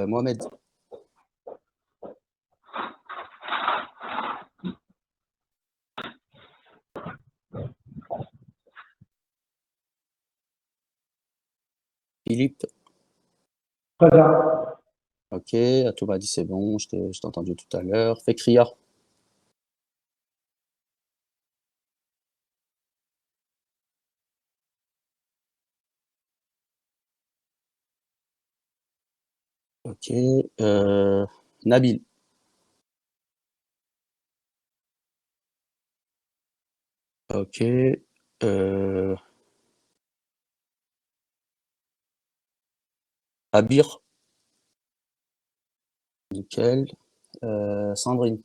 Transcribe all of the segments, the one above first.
Mohamed. Philippe. Présent. Ok, Atou m'a dit c'est bon, je t'ai entendu tout à l'heure. Fekria. Ok, Nabil. Ok, Abir. Nickel. Sandrine.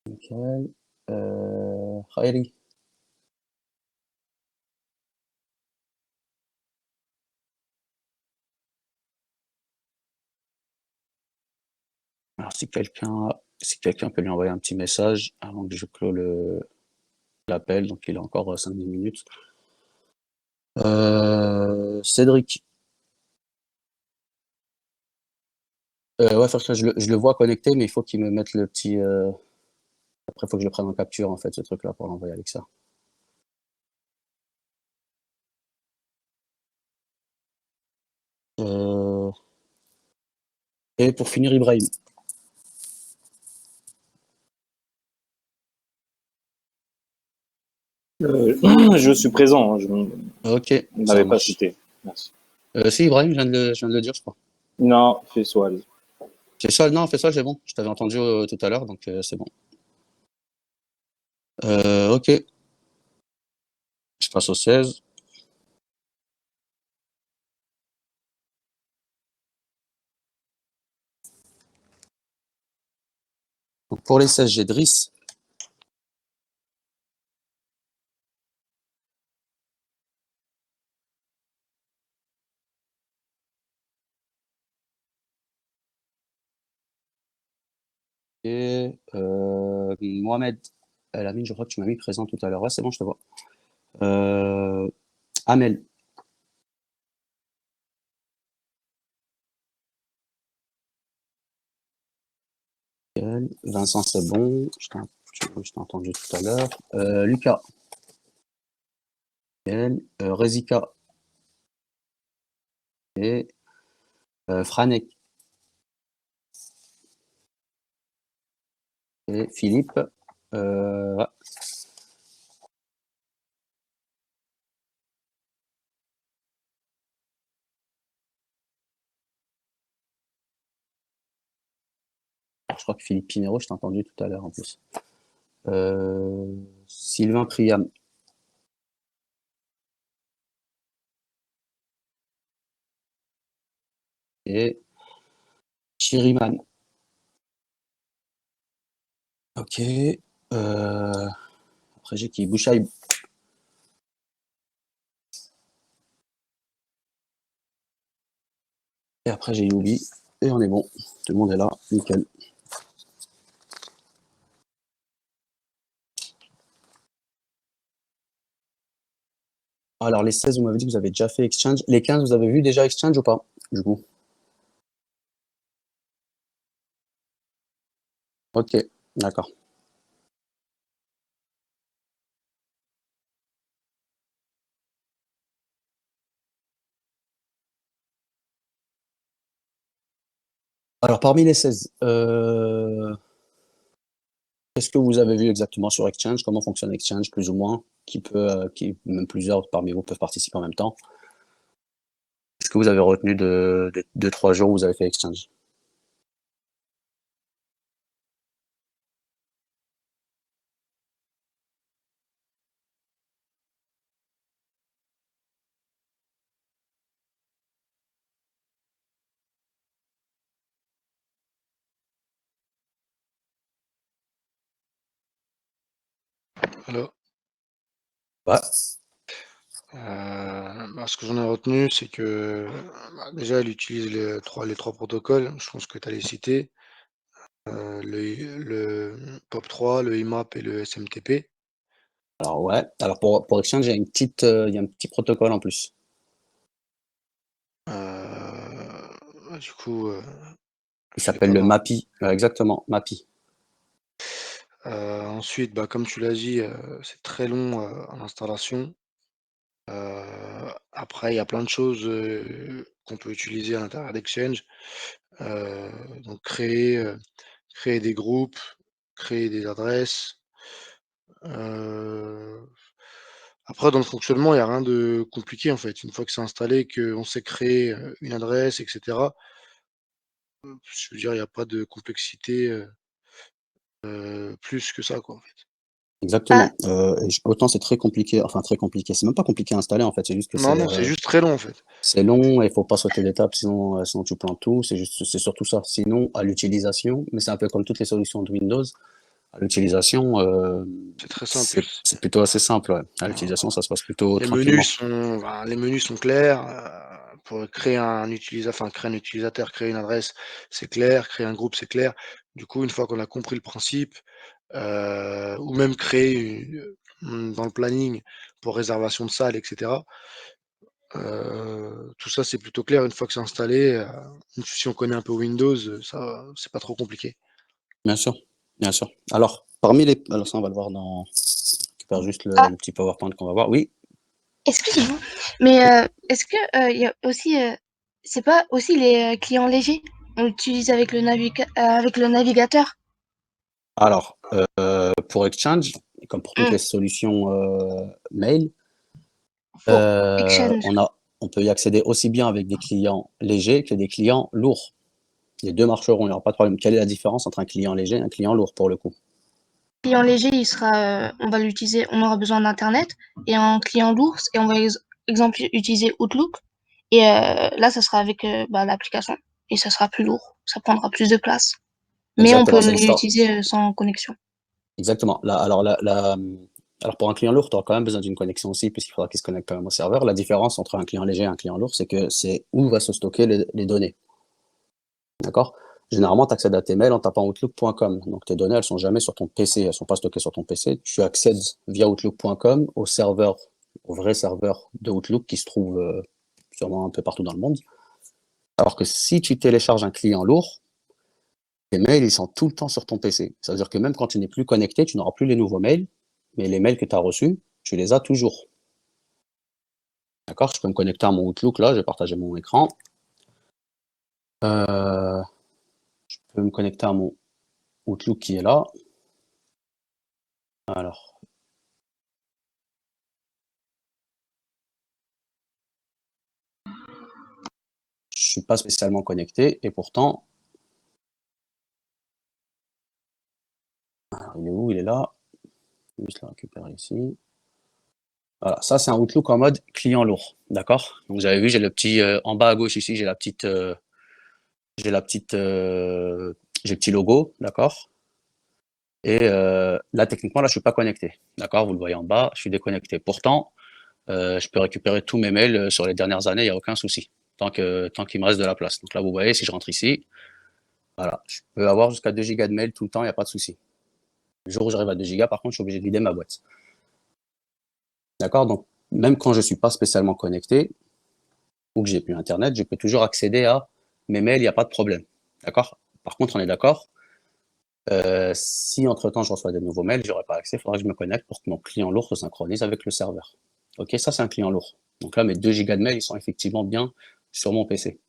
Nickel. Khairi. Alors, si quelqu'un peut lui envoyer un petit message avant que je clôt l'appel, donc il a encore 5-10 minutes. Cédric. Ouais, je le vois connecté, mais il faut qu'il me mette le petit. Après, il faut que je le prenne en capture, en fait, ce truc-là, pour l'envoyer à Alexa. Et pour finir, Ibrahim. Je suis présent, je Ok, ça n'avais pas marche. cité. Merci. Si, Ibrahim, je viens de le dire, je crois. Non, fais soit, allez. C'est ça, non, fais ça, c'est bon. Je t'avais entendu tout à l'heure, donc c'est bon. Ok. Je passe au 16. Donc pour les 16, j'ai Driss. Et Mohamed. Lamine, je crois que tu m'as mis présent tout à l'heure. Ouais, c'est bon, je te vois. Amel. Vincent, c'est bon. Je t'ai entendu tout à l'heure. Lucas. Rezika. Et Franek. Et Philippe. Ouais. Je crois que Philippe Pinero, je t'ai entendu tout à l'heure en plus. Sylvain Priam. Et Chiriman. Ok. Après, j'ai qui? Bouchaïb. Et après, j'ai Youbi. Et on est bon. Tout le monde est là. Nickel. Alors, les 16, vous m'avez dit que vous avez déjà fait Exchange. Les 15, vous avez vu déjà Exchange ou pas, du coup? Ok, d'accord. Alors, parmi les 16, qu'est-ce que vous avez vu exactement sur Exchange? Comment fonctionne Exchange, plus ou moins? Même plusieurs parmi vous peuvent participer en même temps. Est-ce que vous avez retenu de 3 jours où vous avez fait Exchange? Alors, Ouais. Ce que j'en ai retenu, c'est que déjà, elle utilise les trois protocoles. Je pense que tu as les cités. Le POP3, le IMAP et le SMTP. Alors, ouais. Alors, pour Exchange, il y a un petit protocole en plus. du coup, Il je l'ai s'appelle pas le dans. MAPI. Exactement, MAPI. Ensuite, comme tu l'as dit, c'est très long en installation. Après, il y a plein de choses qu'on peut utiliser à l'intérieur d'Exchange. Donc créer des groupes, créer des adresses. Euh, Après, dans le fonctionnement, il n'y a rien de compliqué en fait. Une fois que c'est installé, qu'on sait créer une adresse, etc. Je veux dire, il n'y a pas de complexité plus que ça, quoi, en fait. Ah, Exactement. Autant c'est très compliqué, enfin très compliqué. C'est même pas compliqué à installer en fait. C'est juste que Non, non, c'est juste très long en fait. c'est long et il faut pas sauter d'étape, sinon tu plantes tout. C'est surtout ça. Sinon, à l'utilisation, mais c'est un peu comme toutes les solutions de Windows, à l'utilisation, C'est très simple. c'est plutôt assez simple. Ouais. À l'utilisation, ça se passe plutôt tranquillement. Les menus sont clairs. Pour créer créer un utilisateur, créer une adresse, c'est clair. Créer un groupe, c'est clair. Du coup, une fois qu'on a compris le principe, ou même dans le planning pour réservation de salle, etc. Tout ça, c'est plutôt clair une fois que c'est installé. Si on connaît un peu Windows, ça, c'est pas trop compliqué. Bien sûr, bien sûr. Alors, parmi les, alors ça, on va le voir dans, je récupère juste ah, le petit PowerPoint qu'on va voir. Oui. excusez-moi, mais est-ce que il y a aussi, c'est pas aussi les clients légers? On l'utilise avec avec le navigateur? Alors, pour Exchange, comme pour toutes Hmm, les solutions mail, pour Exchange. on peut y accéder aussi bien avec des clients légers que des clients lourds. Les deux marcheront, il n'y aura pas de problème. Quelle est la différence entre un client léger et un client lourd pour le coup? Client léger, on va l'utiliser, on aura besoin d'Internet, et un client lourd, et on va exemple utiliser Outlook, et là, ça sera avec l'application, et ça sera plus lourd, ça prendra plus de place, mais on Exactement, peut c'est l'histoire. l'utiliser sans connexion. Exactement. Alors pour un client lourd, tu auras quand même besoin d'une connexion aussi, puisqu'il faudra qu'il se connecte quand même au serveur. La différence entre un client léger et un client lourd, c'est que c'est où va se stocker les données. D'accord? Généralement, tu accèdes à tes mails en tapant outlook.com. Donc tes données, elles sont jamais sur ton PC, elles sont pas stockées sur ton PC. Tu accèdes via outlook.com au serveur, au vrai serveur de Outlook qui se trouve sûrement un peu partout dans le monde. Alors que si tu télécharges un client lourd, tes mails, ils sont tout le temps sur ton PC. Ça veut dire que même quand tu n'es plus connecté, tu n'auras plus les nouveaux mails, mais les mails que tu as reçus, tu les as toujours. D'accord? Je peux me connecter à mon Outlook, là, je vais partager mon écran. Je peux me connecter à mon Outlook qui est là. Alors, je suis pas spécialement connecté, et pourtant, alors, il est où? Il est là. Je vais juste le récupérer ici. Voilà, ça c'est un Outlook en mode client lourd, d'accord? Donc vous avez vu, j'ai le petit en bas à gauche ici, j'ai la petite, j'ai le petit logo, d'accord? Et là techniquement là je suis pas connecté, d'accord? Vous le voyez en bas, je suis déconnecté. Pourtant, je peux récupérer tous mes mails sur les dernières années, il y a aucun souci, tant qu'il me reste de la place. Donc là vous voyez, si je rentre ici, voilà, je peux avoir jusqu'à 2 gigas de mails tout le temps, il y a pas de souci. Le jour où j'arrive à 2 gigas, par contre, je suis obligé de vider ma boîte. D'accord? Donc même quand je suis pas spécialement connecté, ou que j'ai plus internet, je peux toujours accéder à mes mails, il n'y a pas de problème. D'accord? Par contre, on est d'accord, si entre-temps je reçois des nouveaux mails, j'aurai pas accès, il faudra que je me connecte pour que mon client lourd se synchronise avec le serveur. Ok, ça c'est un client lourd. Donc là, mes 2 gigas de mails, ils sont effectivement bien sur mon PC.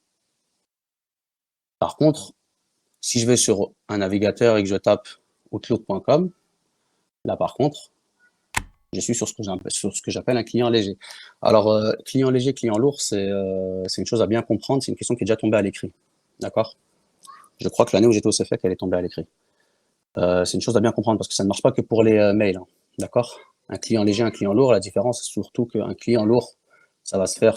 Par contre, si je vais sur un navigateur et que je tape outlook.com, là par contre, je suis sur ce que j'appelle un client léger. Alors, client léger, client lourd, c'est une chose à bien comprendre, c'est une question qui est déjà tombée à l'écrit. D'accord? Je crois que l'année où j'étais au CFEC, elle est tombée à l'écrit. C'est une chose à bien comprendre parce que ça ne marche pas que pour les mails. Hein. D'accord? Un client léger, un client lourd, la différence, c'est surtout qu'un client lourd, ça va se faire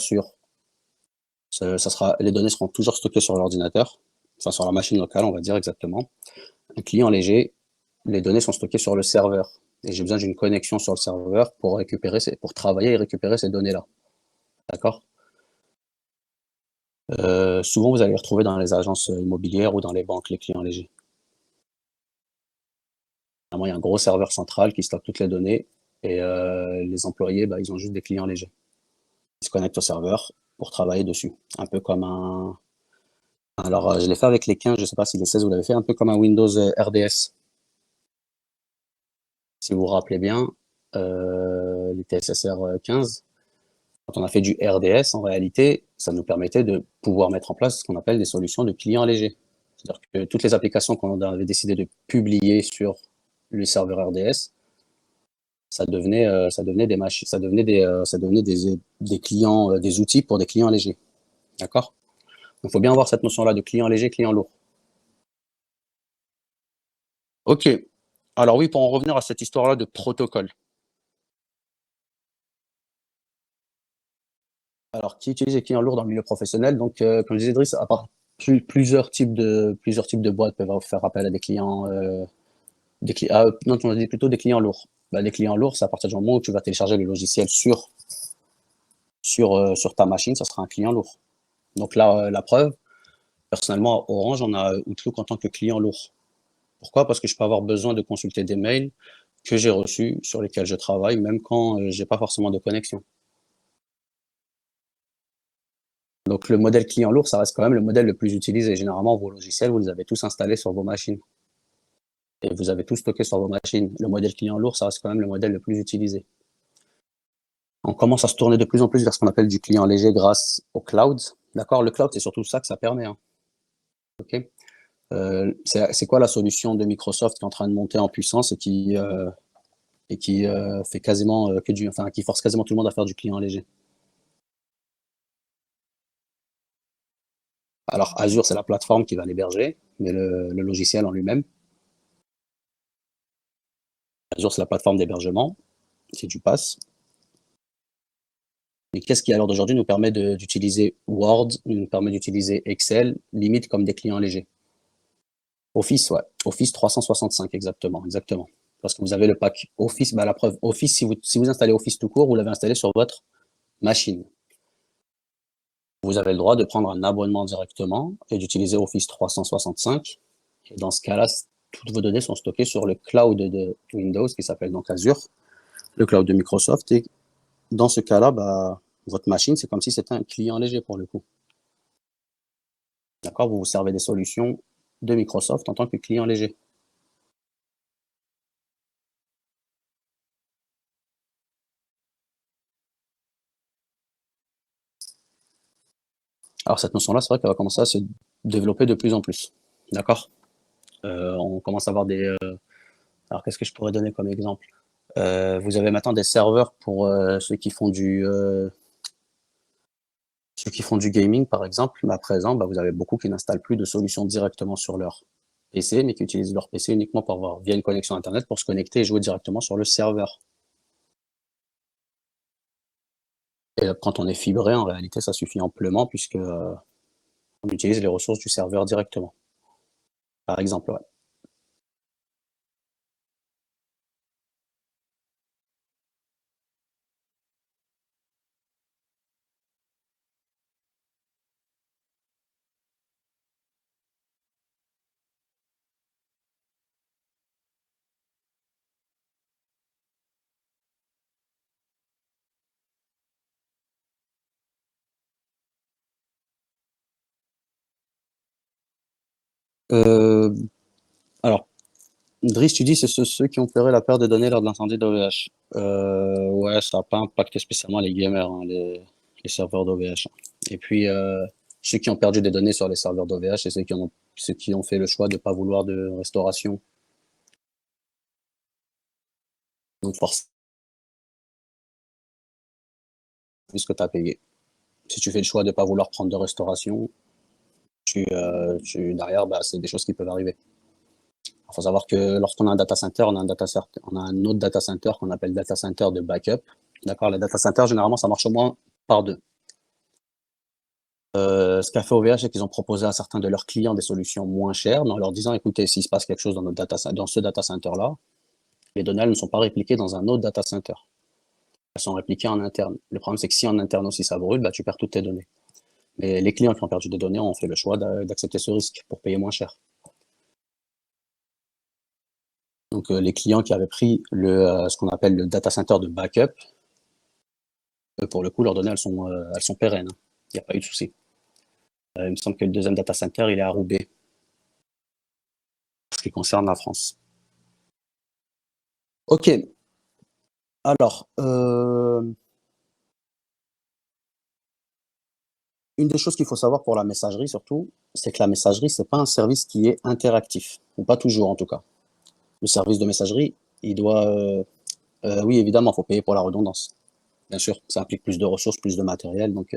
les données seront toujours stockées sur l'ordinateur, enfin sur la machine locale, on va dire exactement. Un client léger, les données sont stockées sur le serveur. Et j'ai besoin d'une connexion sur le serveur pour travailler et récupérer ces données-là. D'accord? Souvent, vous allez les retrouver dans les agences immobilières ou dans les banques, les clients légers. Il y a un gros serveur central qui stocke toutes les données et les employés, ils ont juste des clients légers. Ils se connectent au serveur pour travailler dessus. Un peu comme Alors, je l'ai fait avec les 15, je ne sais pas si les 16, vous l'avez fait un peu comme un Windows RDS. Si vous vous rappelez bien, les TSSR 15, quand on a fait du RDS, en réalité, ça nous permettait de pouvoir mettre en place ce qu'on appelle des solutions de clients légers. C'est-à-dire que toutes les applications qu'on avait décidé de publier sur le serveur RDS, ça devenait des machines, ça devenait des clients, des outils pour des clients légers. D'accord? Donc, il faut bien avoir cette notion-là de client léger, client lourd. Ok. Alors oui, pour en revenir à cette histoire-là de protocole. Alors, qui utilise les clients lourds dans le milieu professionnel? Donc, comme disait Driss, à part plusieurs types de boîtes peuvent faire appel à des clients, non, tu m'as dit plutôt des clients lourds. Bah, des clients lourds, c'est à partir du moment où tu vas télécharger le logiciel sur ta machine, ça sera un client lourd. Donc là, la preuve, personnellement, à Orange, on a Outlook en tant que client lourd. Pourquoi? Parce que je peux avoir besoin de consulter des mails que j'ai reçus, sur lesquels je travaille, même quand j'ai pas forcément de connexion. Donc le modèle client lourd, ça reste quand même le modèle le plus utilisé. Généralement, vos logiciels, vous les avez tous installés sur vos machines. Et vous avez tout stocké sur vos machines. Le modèle client lourd, ça reste quand même le modèle le plus utilisé. On commence à se tourner de plus en plus vers ce qu'on appelle du client léger grâce au cloud. D'accord? Le cloud, c'est surtout ça que ça permet. Hein. Ok? C'est quoi la solution de Microsoft qui est en train de monter en puissance et qui fait quasiment qui force quasiment tout le monde à faire du client léger? Alors Azure, c'est la plateforme qui va l'héberger, mais le logiciel en lui-même, Azure, c'est la plateforme d'hébergement, c'est du PaaS. Et qu'est-ce qui, à l'heure d'aujourd'hui, nous permet d'utiliser Word, nous permet d'utiliser Excel, limite comme des clients légers? Office, ouais. Office 365, exactement. Parce que vous avez le pack Office, bah, la preuve, Office, si vous installez Office tout court, vous l'avez installé sur votre machine. Vous avez le droit de prendre un abonnement directement et d'utiliser Office 365. Et dans ce cas-là, toutes vos données sont stockées sur le cloud de Windows, qui s'appelle donc Azure, le cloud de Microsoft. Et dans ce cas-là, bah, votre machine, c'est comme si c'était un client léger pour le coup. D'accord? Vous vous servez des solutions de Microsoft en tant que client léger. Alors cette notion-là, c'est vrai qu'elle va commencer à se développer de plus en plus. D'accord? On commence à avoir des... alors qu'est-ce que je pourrais donner comme exemple? Vous avez maintenant des serveurs pour ceux qui font du gaming, par exemple. Mais à présent, bah, vous avez beaucoup qui n'installent plus de solutions directement sur leur PC, mais qui utilisent leur PC uniquement via une connexion Internet pour se connecter et jouer directement sur le serveur. Et quand on est fibré, en réalité, ça suffit amplement puisque on utilise les ressources du serveur directement. Par exemple, ouais. Euh, alors, Driss, tu dis c'est ceux qui ont pleuré la perte des données lors de l'incendie d'OVH. Ouais, ça n'a pas impacté spécialement les gamers, hein, les serveurs d'OVH. Et puis, ceux qui ont perdu des données sur les serveurs d'OVH, c'est ceux qui ont fait le choix de ne pas vouloir de restauration. Donc, forcément, puisque tu as payé. Si tu fais le choix de ne pas vouloir prendre de restauration, derrière, bah, c'est des choses qui peuvent arriver. Il faut savoir que lorsqu'on a un data center, on a un autre data center qu'on appelle data center de backup. D'accord, les data centers, généralement, ça marche au moins par deux. Ce qu'a fait OVH, c'est qu'ils ont proposé à certains de leurs clients des solutions moins chères, mais en leur disant, écoutez, s'il se passe quelque chose dans ce data center-là, les données elles ne sont pas répliquées dans un autre data center. Elles sont répliquées en interne. Le problème, c'est que si en interne aussi ça brûle, bah, tu perds toutes tes données. Mais les clients qui ont perdu des données ont fait le choix d'accepter ce risque pour payer moins cher. Donc, les clients qui avaient pris ce qu'on appelle le data center de backup, pour le coup, leurs données, elles sont pérennes. Il n'y a pas eu de souci. Il me semble que le deuxième data center, il est à Roubaix, ce qui concerne la France. Ok. Alors, une des choses qu'il faut savoir pour la messagerie surtout, c'est que la messagerie, c'est pas un service qui est interactif, ou pas toujours en tout cas. Le service de messagerie, il doit, oui évidemment, il faut payer pour la redondance. Bien sûr, ça implique plus de ressources, plus de matériel, donc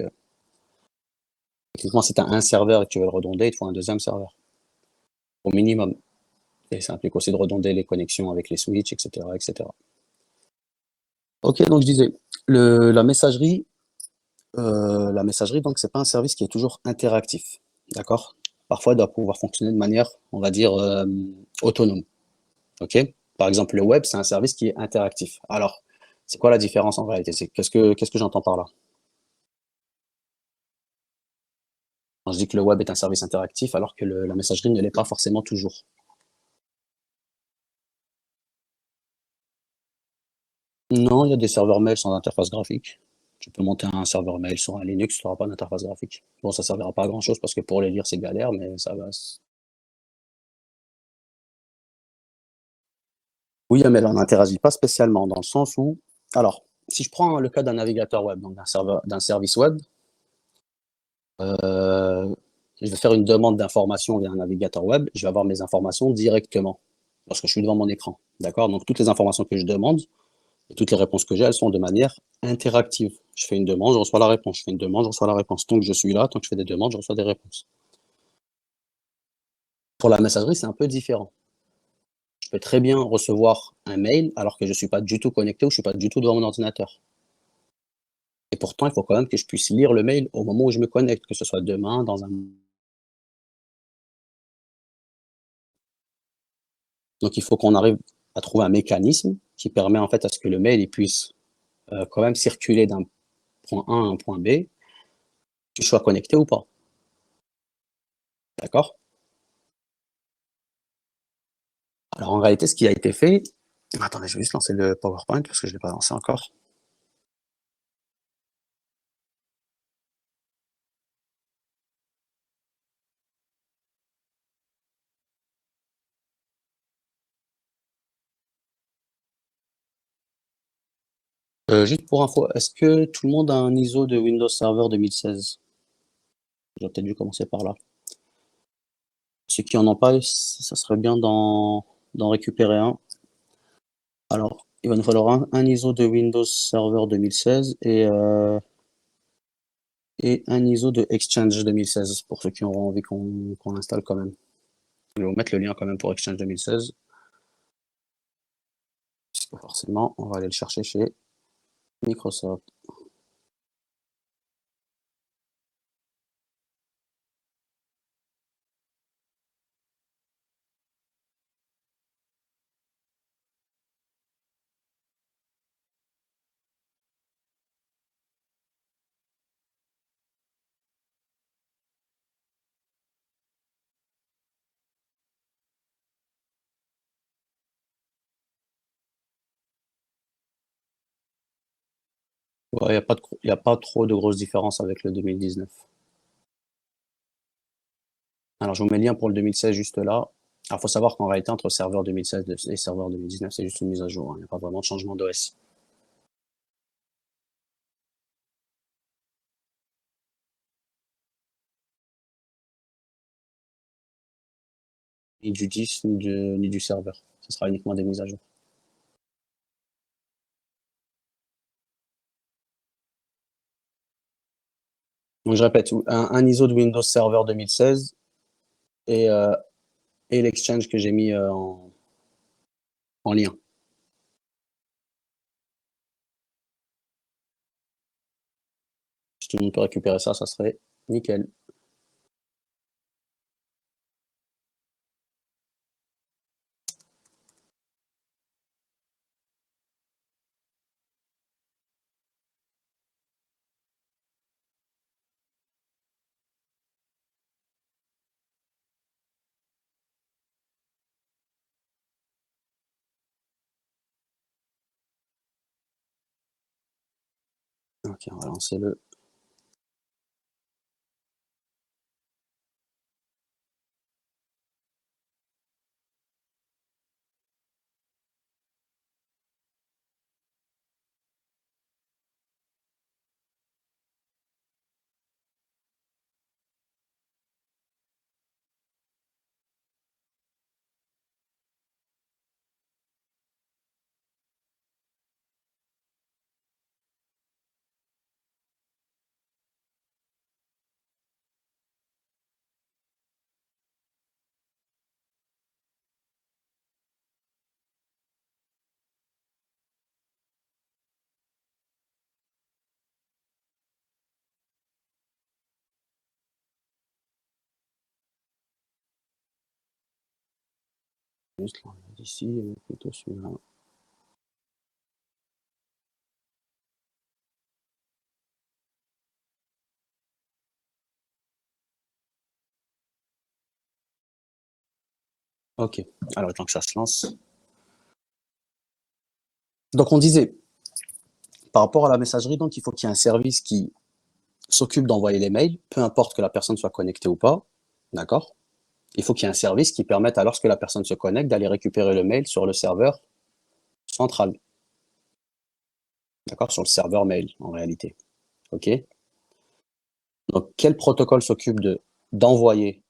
techniquement, si tu as un serveur et que tu veux le redonder, il te faut un deuxième serveur, au minimum. Et ça implique aussi de redonder les connexions avec les switches, etc., etc. Ok, donc je disais, la messagerie, donc, c'est pas un service qui est toujours interactif, d'accord? Parfois, il doit pouvoir fonctionner de manière, on va dire, autonome, ok? Par exemple, le web, c'est un service qui est interactif. Alors, c'est quoi la différence en réalité? Qu'est-ce que j'entends par là? Quand je dis que le web est un service interactif, alors que la messagerie ne l'est pas forcément toujours. Non, il y a des serveurs mail sans interface graphique. Tu peux monter un serveur mail sur un Linux, tu n'auras pas d'interface graphique. Bon, ça servira pas à grand chose parce que pour les lire, c'est galère, mais ça va. Oui, mais on n'interagit pas spécialement dans le sens où, alors, si je prends le cas d'un navigateur web, donc d'un serveur, d'un service web, euh, je vais faire une demande d'information via un navigateur web, je vais avoir mes informations directement lorsque je suis devant mon écran. D'accord? Donc, toutes les informations que je demande et toutes les réponses que j'ai, elles sont de manière interactive. Je fais une demande, je reçois la réponse. Je fais une demande, je reçois la réponse. Tant que je suis là, tant que je fais des demandes, je reçois des réponses. Pour la messagerie, c'est un peu différent. Je peux très bien recevoir un mail alors que je ne suis pas du tout connecté ou je ne suis pas du tout devant mon ordinateur. Et pourtant, il faut quand même que je puisse lire le mail au moment où je me connecte, que ce soit demain, dans un... Donc, il faut qu'on arrive à trouver un mécanisme qui permet en fait à ce que le mail il puisse quand même circuler d'un point A à un point B, que je sois connecté ou pas. D'accord? Alors, en réalité, ce qui a été fait... Attendez, je vais juste lancer le PowerPoint parce que je ne l'ai pas lancé encore. Juste pour info, est-ce que tout le monde a un ISO de Windows Server 2016? J'aurais peut-être dû commencer par là. Ceux qui en ont pas, ça serait bien d'en récupérer un. Alors, il va nous falloir un ISO de Windows Server 2016 et un ISO de Exchange 2016 pour ceux qui auront envie qu'on l'installe quand même. Je vais vous mettre le lien quand même pour Exchange 2016. Parce que forcément, on va aller le chercher chez Microsoft. Ouais, il y a pas trop de grosses différences avec le 2019. Alors, je vous mets le lien pour le 2016 juste là. Alors, il faut savoir qu'en réalité, entre serveur 2016 et serveur 2019, c'est juste une mise à jour, hein. Il n'y a pas vraiment de changement d'OS. Ni du 10, ni du serveur. Ce sera uniquement des mises à jour. Donc, je répète, un ISO de Windows Server 2016 et, euh, et l'Exchange que j'ai mis en lien. Si tout le monde peut récupérer ça, ça serait nickel. Ok, on va lancer le Juste là, ici, plutôt celui-là. Ok, alors tant que ça se lance. Donc on disait, par rapport à la messagerie, donc il faut qu'il y ait un service qui s'occupe d'envoyer les mails, peu importe que la personne soit connectée ou pas, d'accord? Il faut qu'il y ait un service qui permette, à lorsque la personne se connecte, d'aller récupérer le mail sur le serveur central, d'accord? Sur le serveur mail, en réalité, ok? Donc quel protocole s'occupe d'envoyer,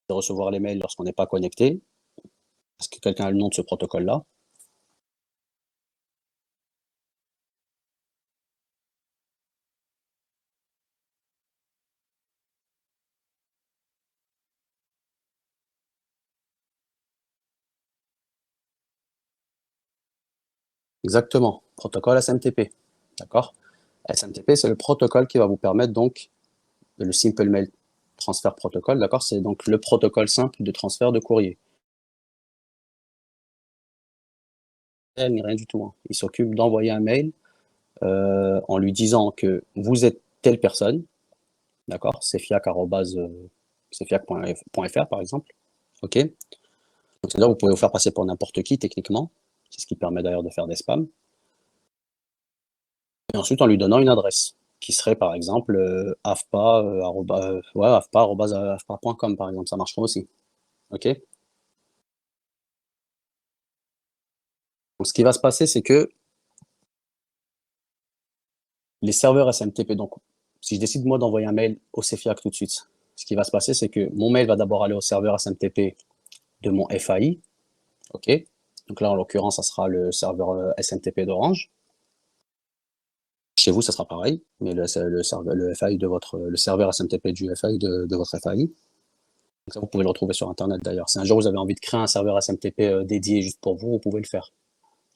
de recevoir les mails lorsqu'on n'est pas connecté? Est-ce que quelqu'un a le nom de ce protocole-là? Exactement, protocole SMTP, d'accord? SMTP, c'est le protocole qui va vous permettre donc le Simple Mail Transfer Protocol, d'accord? C'est donc le protocole simple de transfert de courrier. Ni rien du tout, hein. Il s'occupe d'envoyer un mail en lui disant que vous êtes telle personne, d'accord? Cefiac.fr par exemple, ok? Donc c'est-à-dire vous pouvez vous faire passer pour n'importe qui techniquement, c'est ce qui permet d'ailleurs de faire des spams. Et ensuite en lui donnant une adresse qui serait par exemple afpa.com par exemple, ça marchera aussi, ok? Donc ce qui va se passer, c'est que les serveurs SMTP, donc si je décide moi d'envoyer un mail au Cefiac tout de suite, ce qui va se passer, c'est que mon mail va d'abord aller au serveur SMTP de mon FAI, ok? Donc là, en l'occurrence, ça sera le serveur SMTP d'Orange. Chez vous, ça sera pareil, mais le FAI de le serveur SMTP du FAI de votre FAI. Donc ça, vous pouvez le retrouver sur Internet d'ailleurs. Si un jour vous avez envie de créer un serveur SMTP dédié juste pour vous, vous pouvez le faire.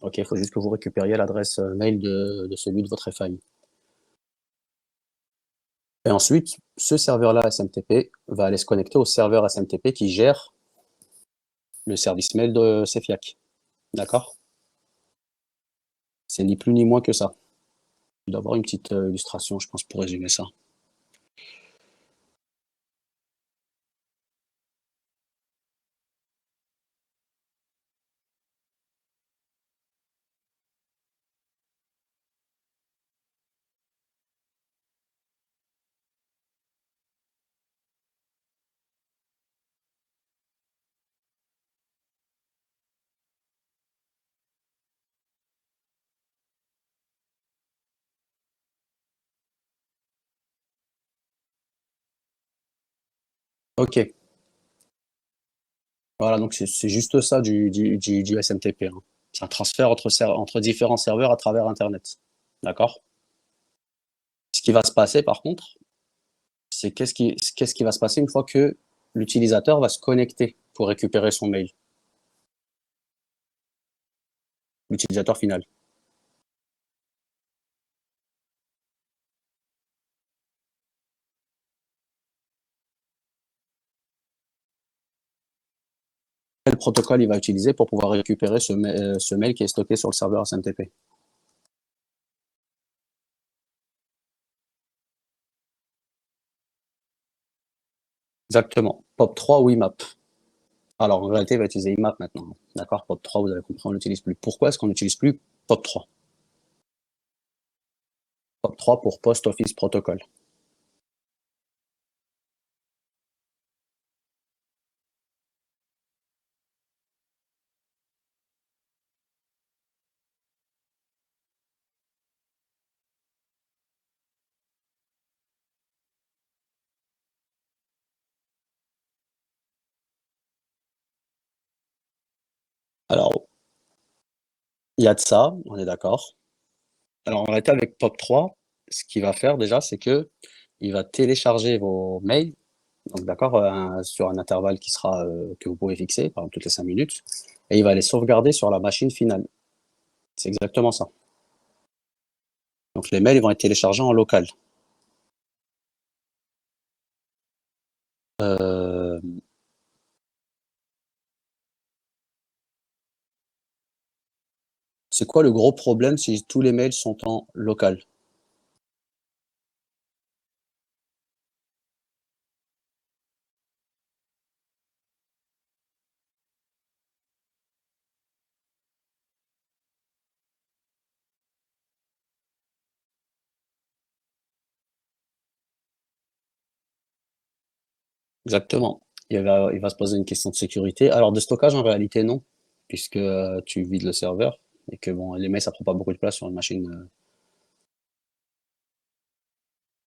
Ok, il faut juste que vous récupériez l'adresse mail de celui de votre FAI. Et ensuite, ce serveur-là SMTP va aller se connecter au serveur SMTP qui gère le service mail de Cefiac. D'accord? C'est ni plus ni moins que ça. Il doit y avoir une petite illustration, je pense, pour résumer ça. Ok. Voilà, donc c'est juste ça du SMTP, hein. C'est un transfert entre différents serveurs à travers Internet. D'accord? Ce qui va se passer, par contre, c'est qu'est-ce qui va se passer une fois que l'utilisateur va se connecter pour récupérer son mail, l'utilisateur final. Quel protocole il va utiliser pour pouvoir récupérer ce mail qui est stocké sur le serveur SMTP? Exactement. POP3 ou IMAP. Alors, en réalité, il va utiliser IMAP maintenant. D'accord? POP3, vous avez compris, on l'utilise plus. Pourquoi est-ce qu'on n'utilise plus POP3? POP3 pour Post Office Protocol. Alors, il y a de ça, on est d'accord. Alors, en réalité, avec POP3, ce qu'il va faire déjà, c'est que il va télécharger vos mails, donc d'accord, sur un intervalle qui sera que vous pouvez fixer, par exemple toutes les 5 minutes, et il va les sauvegarder sur la machine finale. C'est exactement ça. Donc les mails ils vont être téléchargés en local. Euh, C'est quoi le gros problème si tous les mails sont en local? Exactement. Il va se poser une question de sécurité. Alors de stockage, en réalité, non, puisque tu vides le serveur et que bon, les mails, ça prend pas beaucoup de place sur une machine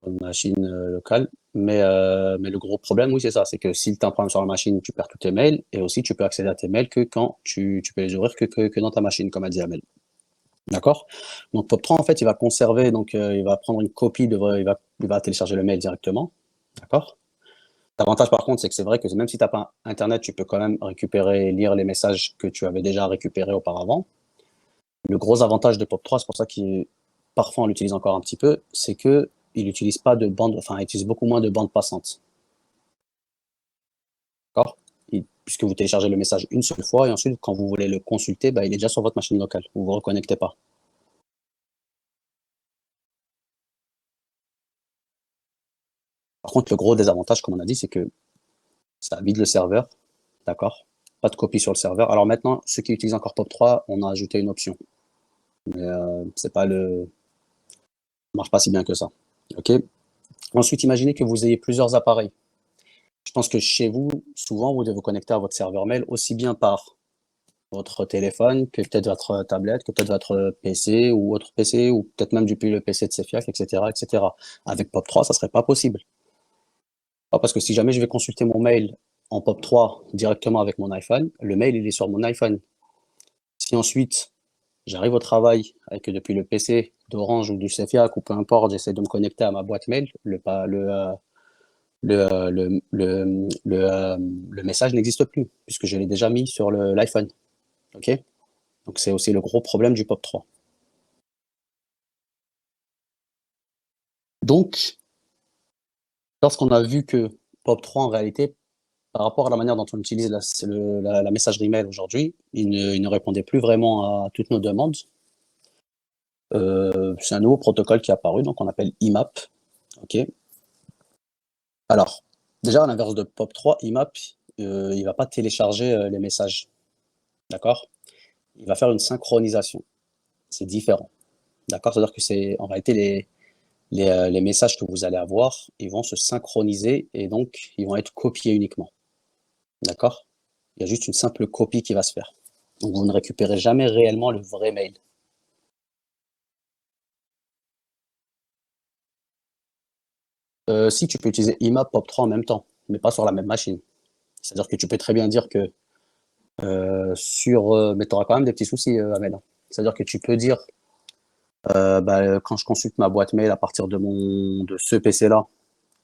locale. Mais le gros problème, oui, c'est ça, c'est que si tu as un problème sur la machine, tu perds tous tes mails et aussi tu peux accéder à tes mails que quand tu peux les ouvrir que dans ta machine, comme a dit Amel. D'accord? Donc POP3, en fait, il va conserver, donc il va prendre une copie, il va télécharger le mail directement. D'accord? L'avantage, par contre, c'est que c'est vrai que même si tu n'as pas Internet, tu peux quand même récupérer et lire les messages que tu avais déjà récupérés auparavant. Le gros avantage de POP3, c'est pour ça qu'il parfois on l'utilise encore un petit peu, c'est que il n'utilise pas de bande, enfin, il utilise beaucoup moins de bande passante. D'accord? Puisque vous téléchargez le message une seule fois et ensuite, quand vous voulez le consulter, bah, il est déjà sur votre machine locale. Vous ne vous reconnectez pas. Par contre, le gros désavantage, comme on a dit, c'est que ça vide le serveur. D'accord? Pas de copie sur le serveur. Alors maintenant, ceux qui utilisent encore POP3, on a ajouté une option. Mais c'est pas le, ça marche pas si bien que ça. Ok. Ensuite, imaginez que vous ayez plusieurs appareils. Je pense que chez vous, souvent, vous devez vous connecter à votre serveur mail aussi bien par votre téléphone que peut-être votre tablette, que peut-être votre PC ou autre PC, ou peut-être même depuis le PC de Cefiac, etc., etc. Avec POP3, ça serait pas possible. Parce que si jamais je vais consulter mon mail en POP3 directement avec mon iPhone, le mail, il est sur mon iPhone. Si ensuite, j'arrive au travail avec depuis le PC d'Orange ou du Cefiac ou peu importe, j'essaie de me connecter à ma boîte mail, le message n'existe plus puisque je l'ai déjà mis sur l'iPhone. Ok? Donc c'est aussi le gros problème du POP3. Donc, lorsqu'on a vu que POP3 en réalité, par rapport à la manière dont on utilise la messagerie mail aujourd'hui, il ne répondait plus vraiment à toutes nos demandes. C'est un nouveau protocole qui est apparu, donc on appelle IMAP. Ok. Alors, déjà, à l'inverse de POP3, IMAP, il ne va pas télécharger les messages. D'accord? Il va faire une synchronisation. C'est différent. D'accord? C'est-à-dire que c'est en réalité les messages que vous allez avoir, ils vont se synchroniser et donc ils vont être copiés uniquement. D'accord? Il y a juste une simple copie qui va se faire. Donc vous ne récupérez jamais réellement le vrai mail. Si tu peux utiliser IMAP POP3 en même temps, mais pas sur la même machine. C'est-à-dire que tu peux très bien dire que mais tu auras quand même des petits soucis, Amel. C'est-à-dire que tu peux dire bah, quand je consulte ma boîte mail à partir de ce PC-là,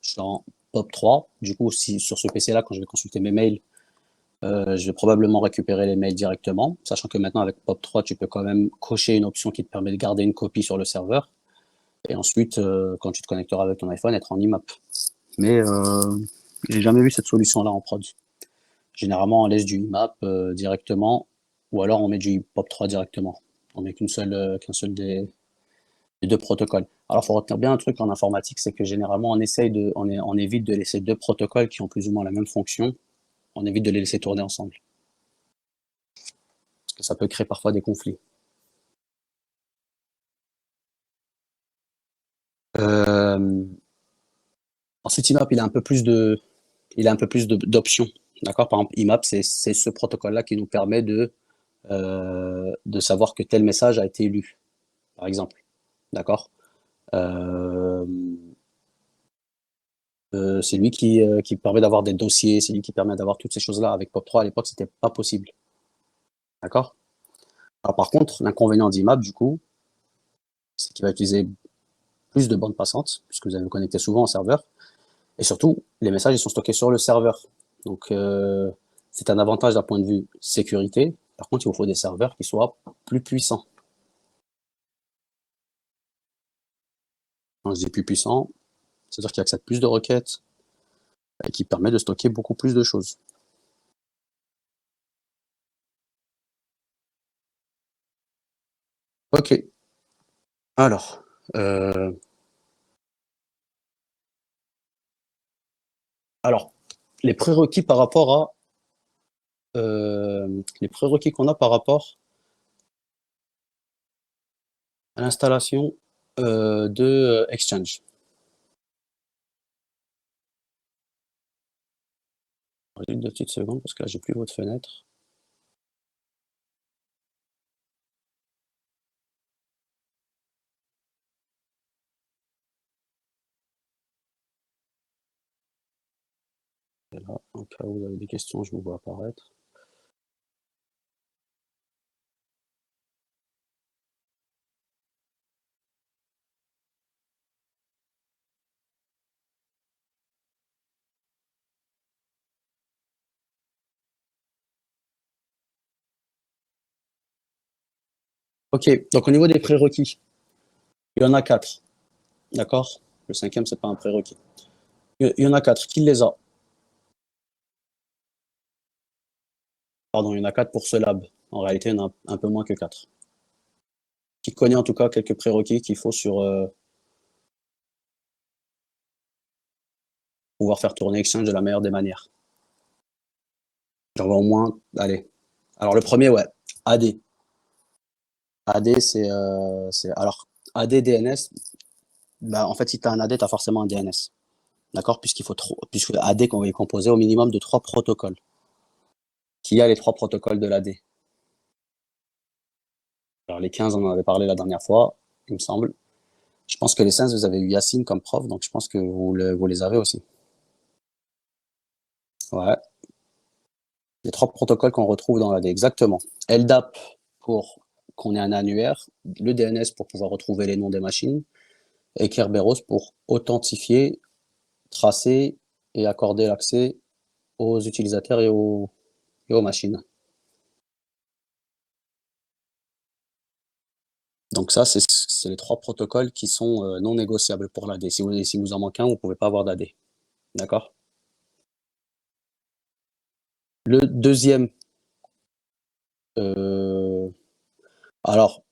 je suis en POP3. Du coup, si sur ce PC-là, quand je vais consulter mes mails, je vais probablement récupérer les mails directement, sachant que maintenant avec POP3, tu peux quand même cocher une option qui te permet de garder une copie sur le serveur. Et ensuite, quand tu te connecteras avec ton iPhone, être en IMAP. Mais j'ai jamais vu cette solution-là en prod. Généralement, on laisse du IMAP directement, ou alors on met du POP3 directement. On met qu'un seul des deux protocoles. Alors, il faut retenir bien un truc en informatique, c'est que généralement, on évite de laisser deux protocoles qui ont plus ou moins la même fonction. On évite de les laisser tourner ensemble. Parce que ça peut créer parfois des conflits. Euh, Ensuite, IMAP, il a un peu plus d'options. D'accord? Par exemple, IMAP, c'est ce protocole-là qui nous permet de savoir que tel message a été lu, par exemple. D'accord? Euh, c'est lui qui permet d'avoir des dossiers, c'est lui qui permet d'avoir toutes ces choses-là. Avec POP3, à l'époque, c'était pas possible. D'accord? Alors, par contre, l'inconvénient d'IMAP, du coup, c'est qu'il va utiliser plus de bandes passantes, puisque vous allez vous connecter souvent au serveur. Et surtout, les messages, ils sont stockés sur le serveur. Donc, c'est un avantage d'un point de vue sécurité. Par contre, il vous faut des serveurs qui soient plus puissants. Quand je dis plus puissants, c'est-à-dire qu'ils acceptent plus de requêtes et qui permet de stocker beaucoup plus de choses. Ok. Alors, euh, alors, les prérequis par rapport les prérequis qu'on a par rapport à l'installation de Exchange. Juste 2 petites secondes parce que là, j'ai plus votre fenêtre. Et là, en cas où vous avez des questions, je vous vois apparaître. Ok, donc au niveau des prérequis, il y en a 4. D'accord? Le cinquième, c'est pas un prérequis. Il y en a 4. Qui les a? Pardon, il y en a 4 pour ce lab. En réalité, il y en a un peu moins que 4. Qui connaît en tout cas quelques prérequis qu'il faut sur pouvoir faire tourner Exchange de la meilleure des manières. J'en vois au moins, allez. Alors le premier, ouais, AD. AD, alors AD DNS. Bah, en fait, si tu as un AD, tu as forcément un DNS. D'accord? Puisque AD est composé au minimum de 3 protocoles. Qui a les 3 protocoles de l'AD? Alors les 15, on en avait parlé la dernière fois, il me semble. Je pense que les 16, vous avez eu Yacine comme prof, donc je pense que vous les avez aussi. Ouais. Les 3 protocoles qu'on retrouve dans l'AD, exactement. LDAP pour qu'on ait un annuaire, le DNS pour pouvoir retrouver les noms des machines, et Kerberos pour authentifier, tracer et accorder l'accès aux utilisateurs et aux machines. Donc ça, c'est les 3 protocoles qui sont non négociables pour l'AD. Si vous en manquez un, vous ne pouvez pas avoir d'AD. D'accord? Le deuxième, euh, alors,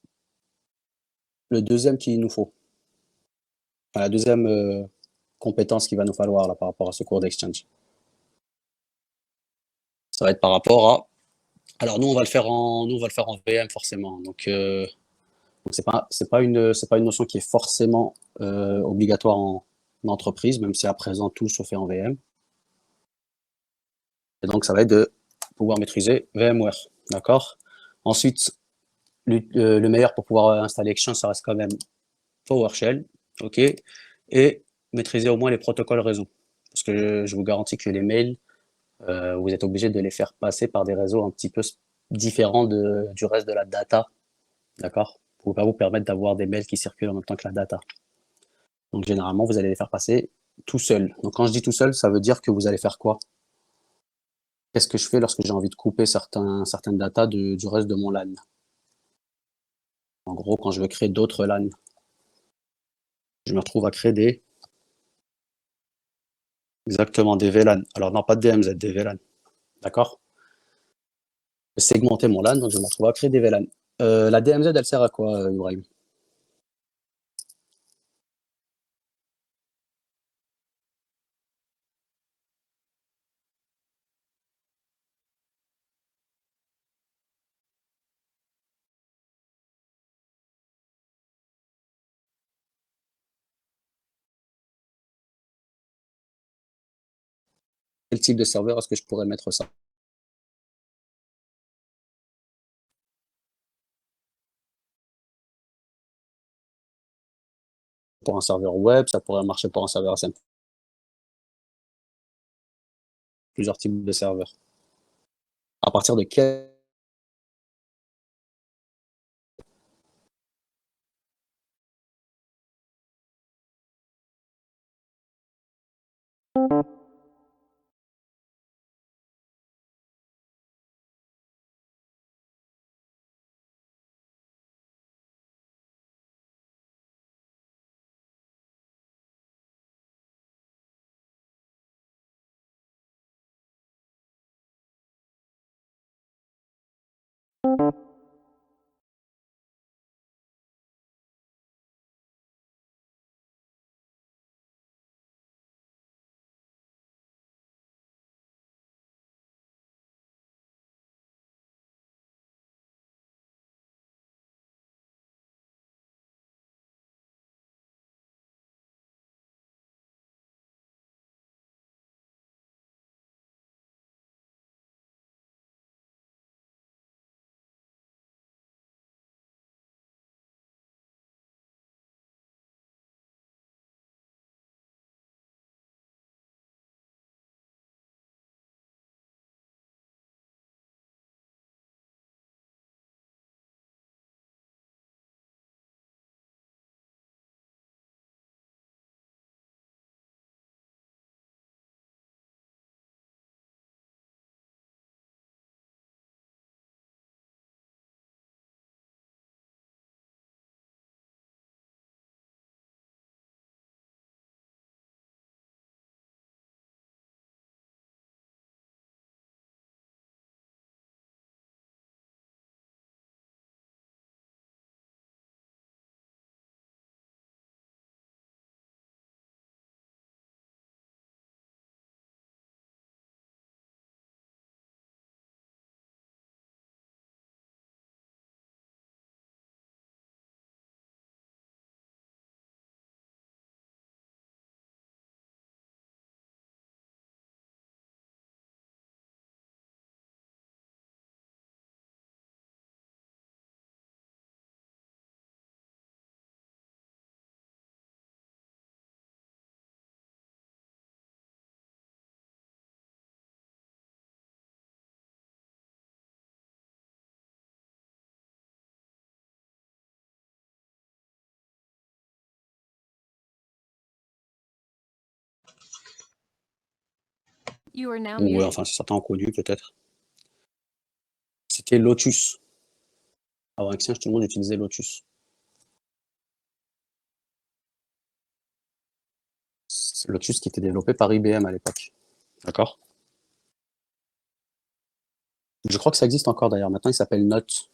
le deuxième qu'il nous faut, enfin, la deuxième compétence qu'il va nous falloir là, par rapport à ce cours d'exchange, ça va être par rapport à. Alors nous, on va le faire en VM forcément. Donc c'est pas une notion qui est forcément obligatoire en entreprise, même si à présent tout se fait en VM. Et donc ça va être de pouvoir maîtriser VMware, d'accord? Ensuite, le meilleur pour pouvoir installer Exchange, ça reste quand même PowerShell, ok? Et maîtriser au moins les protocoles réseau. Parce que je vous garantis que les mails, vous êtes obligé de les faire passer par des réseaux un petit peu différents du reste de la data, d'accord? Vous ne pouvez pas vous permettre d'avoir des mails qui circulent en même temps que la data. Donc généralement, vous allez les faire passer tout seul. Donc quand je dis tout seul, ça veut dire que vous allez faire quoi? Qu'est-ce que je fais lorsque j'ai envie de couper certaines datas du reste de mon LAN? En gros, quand je veux créer d'autres LAN, je me retrouve à créer exactement des VLAN. Alors non, pas de DMZ, des VLAN. D'accord? Segmenter mon LAN, donc je me retrouve à créer des VLAN. La DMZ, elle sert à quoi, Ibrahim? Quel type de serveur est-ce que je pourrais mettre ça? Pour un serveur web, ça pourrait marcher pour un serveur SMP. Plusieurs types de serveurs. À partir de quel You are now Ou muted. enfin, certains ont connu peut-être. C'était Lotus. Avant Exchange, tout le monde utilisait Lotus. Lotus qui était développé par IBM à l'époque. D'accord? Je crois que ça existe encore d'ailleurs. Maintenant, il s'appelle Note.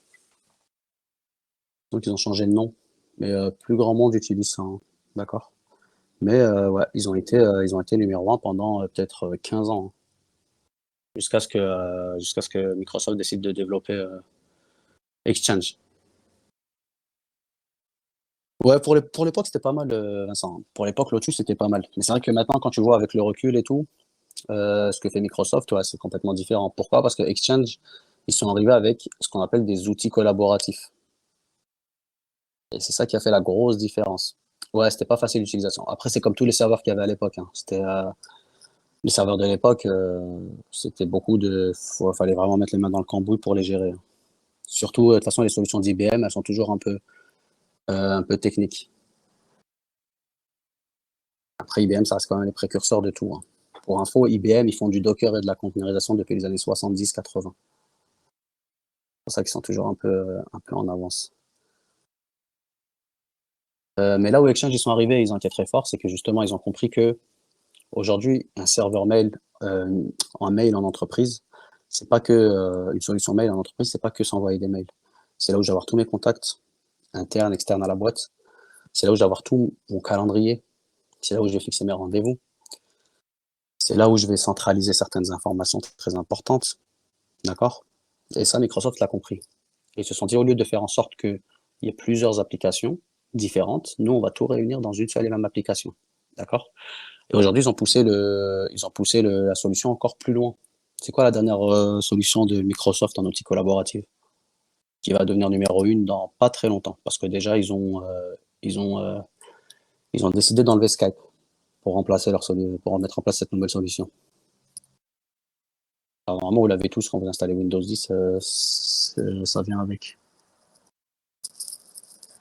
Donc, ils ont changé de nom. Mais plus grand monde utilise ça. Hein. D'accord? Mais ouais, ils ont été numéro 1 pendant peut-être 15 ans. Hein. Jusqu'à ce que Microsoft décide de développer Exchange. Ouais, pour l'époque, c'était pas mal, Vincent. Pour l'époque, Lotus, c'était pas mal. Mais c'est vrai que maintenant, quand tu vois avec le recul et tout, ce que fait Microsoft, ouais, c'est complètement différent. Pourquoi? Parce que Exchange, ils sont arrivés avec ce qu'on appelle des outils collaboratifs. Et c'est ça qui a fait la grosse différence. Ouais, c'était pas facile d'utilisation. Après, c'est comme tous les serveurs qu'il y avait à l'époque. Hein. Les serveurs de l'époque, c'était beaucoup fallait vraiment mettre les mains dans le cambouis pour les gérer. Hein. Surtout, de toute façon, les solutions d'IBM, elles sont toujours un peu techniques. Après, IBM, ça reste quand même les précurseurs de tout. Hein. Pour info, IBM, ils font du Docker et de la containerisation depuis les années 70-80. C'est pour ça qu'ils sont toujours un peu en avance. Mais là où Exchange ils sont arrivés, ils ont été très forts, c'est que justement, ils ont compris que aujourd'hui, un serveur mail, un mail en entreprise, c'est pas que une solution mail en entreprise, c'est pas que s'envoyer des mails. C'est là où je vais avoir tous mes contacts, internes, externes à la boîte. C'est là où je vais avoir tout mon calendrier. C'est là où je vais fixer mes rendez-vous. C'est là où je vais centraliser certaines informations très importantes. D'accord? Et ça, Microsoft l'a compris. Et ils se sont dit, au lieu de faire en sorte qu'il y ait plusieurs applications différentes, nous, on va tout réunir dans une seule et même application. D'accord? Et aujourd'hui, ils ont poussé la solution encore plus loin. C'est quoi la dernière solution de Microsoft en outil collaboratif qui va devenir numéro 1 dans pas très longtemps? Parce que déjà, ils ont décidé d'enlever Skype pour mettre en place cette nouvelle solution. Alors, normalement, vous l'avez tous quand vous installez Windows 10, ça vient avec.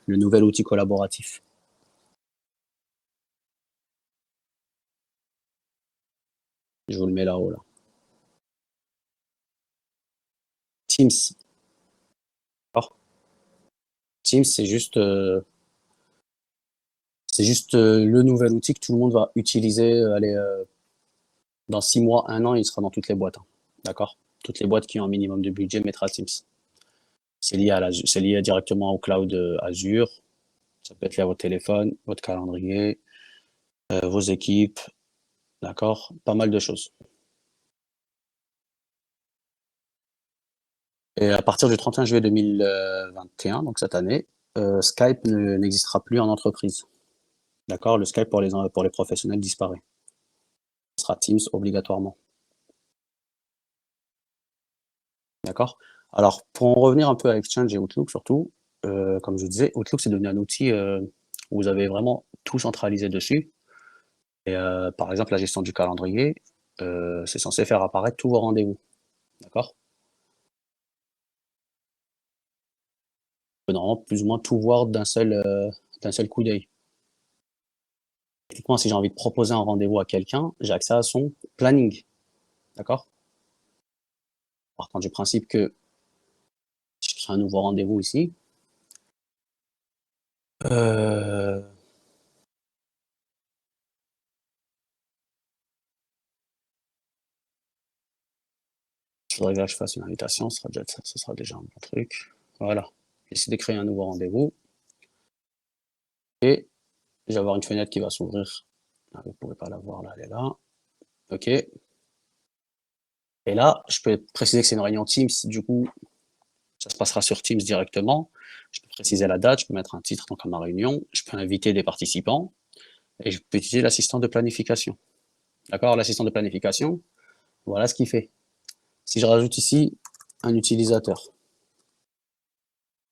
Le nouvel outil collaboratif. Je vous le mets là-haut, là. Teams. Alors, Teams, c'est juste le nouvel outil que tout le monde va utiliser. Dans 6 mois, 1 an, il sera dans toutes les boîtes. Hein. D'accord? Toutes les boîtes qui ont un minimum de budget mettra Teams. C'est lié directement au cloud Azure. Ça peut être lié à votre téléphone, votre calendrier, vos équipes. D'accord? Pas mal de choses. Et à partir du 31 juillet 2021, donc cette année, Skype n'existera plus en entreprise. D'accord? Le Skype pour les professionnels disparaît. Ce sera Teams obligatoirement. D'accord? Alors, pour en revenir un peu à Exchange et Outlook surtout, comme je disais, Outlook c'est devenu un outil où vous avez vraiment tout centralisé dessus. Et par exemple, la gestion du calendrier, c'est censé faire apparaître tous vos rendez-vous. D'accord? On peut normalement plus ou moins tout voir d'un seul coup d'œil. Typiquement, si j'ai envie de proposer un rendez-vous à quelqu'un, j'ai accès à son planning. D'accord? Partant du principe que je crée un nouveau rendez-vous ici. Il faudrait que je fasse une invitation, ce sera déjà un bon truc. Voilà. J'essaie de créer un nouveau rendez-vous. Et je vais avoir une fenêtre qui va s'ouvrir. Ah, vous ne pouvez pas la voir là, elle est là. OK. Et là, je peux préciser que c'est une réunion Teams. Du coup, ça se passera sur Teams directement. Je peux préciser la date, je peux mettre un titre donc à ma réunion. Je peux inviter des participants. Et je peux utiliser l'assistant de planification. D'accord? L'assistant de planification, voilà ce qu'il fait. Si je rajoute ici un utilisateur,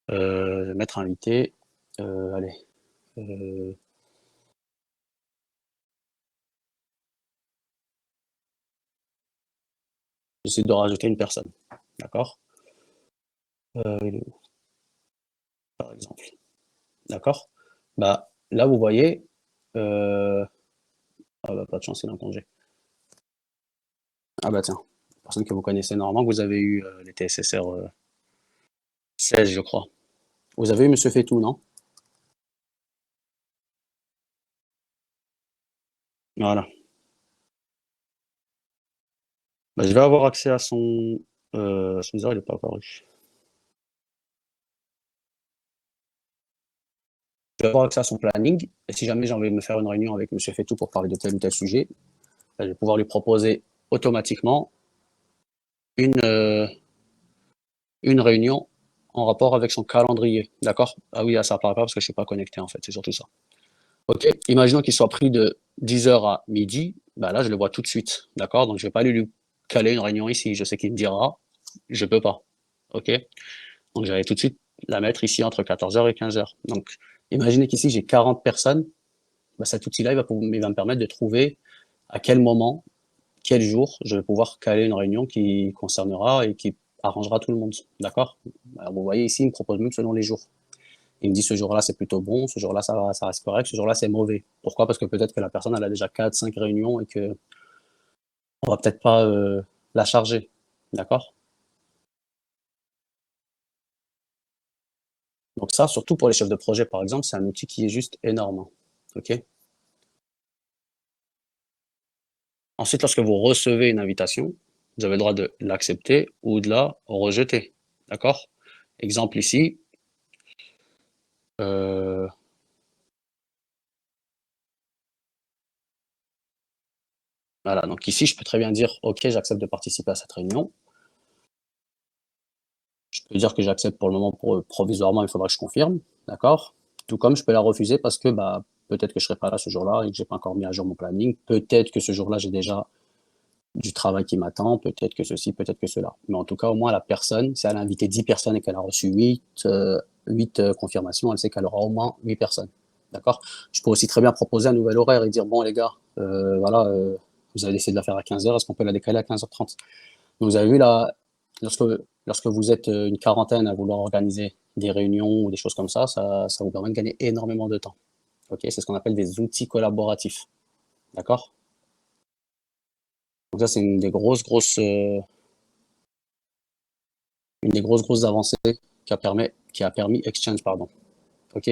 je vais mettre invité, allez, j'essaie de rajouter une personne, d'accord? Il est où? Par exemple, d'accord? Bah, là, vous voyez, ah bah, pas de chance, il est en congé. Ah bah tiens, personne que vous connaissez normalement, vous avez eu les TSSR 16, je crois. Vous avez eu Monsieur Fétou, non? Voilà. Bah, je vais avoir accès à son user, il n'est pas apparu. Je vais avoir accès à son planning, et si jamais j'ai envie de me faire une réunion avec Monsieur Fétou pour parler de tel ou tel sujet, bah, je vais pouvoir lui proposer automatiquement une, euh, une réunion en rapport avec son calendrier. D'accord? Ah oui, ça apparaît pas parce que je suis pas connecté en fait, c'est surtout ça. Ok, imaginons qu'il soit pris de 10h à midi, bah là je le vois tout de suite. D'accord? Donc je vais pas lui caler une réunion ici, je sais qu'il me dira, je peux pas. Ok? Donc j'allais tout de suite la mettre ici entre 14h et 15h. Donc imaginez qu'ici j'ai 40 personnes, bah, cet outil-là il va me permettre de trouver à quel moment, quel jour je vais pouvoir caler une réunion qui concernera et qui arrangera tout le monde. D'accord? Alors, vous voyez ici, il me propose même selon les jours. Il me dit ce jour-là c'est plutôt bon, ce jour-là ça reste correct, ce jour-là c'est mauvais. Pourquoi? Parce que peut-être que la personne elle a déjà 4-5 réunions et que on va peut-être pas la charger. D'accord? Donc ça, surtout pour les chefs de projet par exemple, c'est un outil qui est juste énorme. Ok? Ensuite, lorsque vous recevez une invitation, vous avez le droit de l'accepter ou de la rejeter. D'accord? Exemple ici. Euh, voilà, donc ici, je peux très bien dire, OK, j'accepte de participer à cette réunion. Je peux dire que j'accepte pour le moment, provisoirement, il faudra que je confirme. D'accord? Tout comme je peux la refuser parce que bah, peut-être que je ne serai pas là ce jour-là et que j'ai pas encore mis à jour mon planning. Peut-être que ce jour-là, j'ai déjà du travail qui m'attend, peut-être que ceci, peut-être que cela. Mais en tout cas, au moins, la personne, si elle a invité 10 personnes et qu'elle a reçu 8 confirmations, elle sait qu'elle aura au moins 8 personnes. D'accord? Je peux aussi très bien proposer un nouvel horaire et dire, bon, les gars, voilà, vous avez décidé de la faire à 15h, est-ce qu'on peut la décaler à 15h30? Donc, vous avez vu là, lorsque vous êtes une quarantaine à vouloir organiser des réunions ou des choses comme ça vous permet de gagner énormément de temps. Ok? C'est ce qu'on appelle des outils collaboratifs. D'accord? Donc ça, c'est une des grosses avancées qui a permis Exchange, pardon. Ok.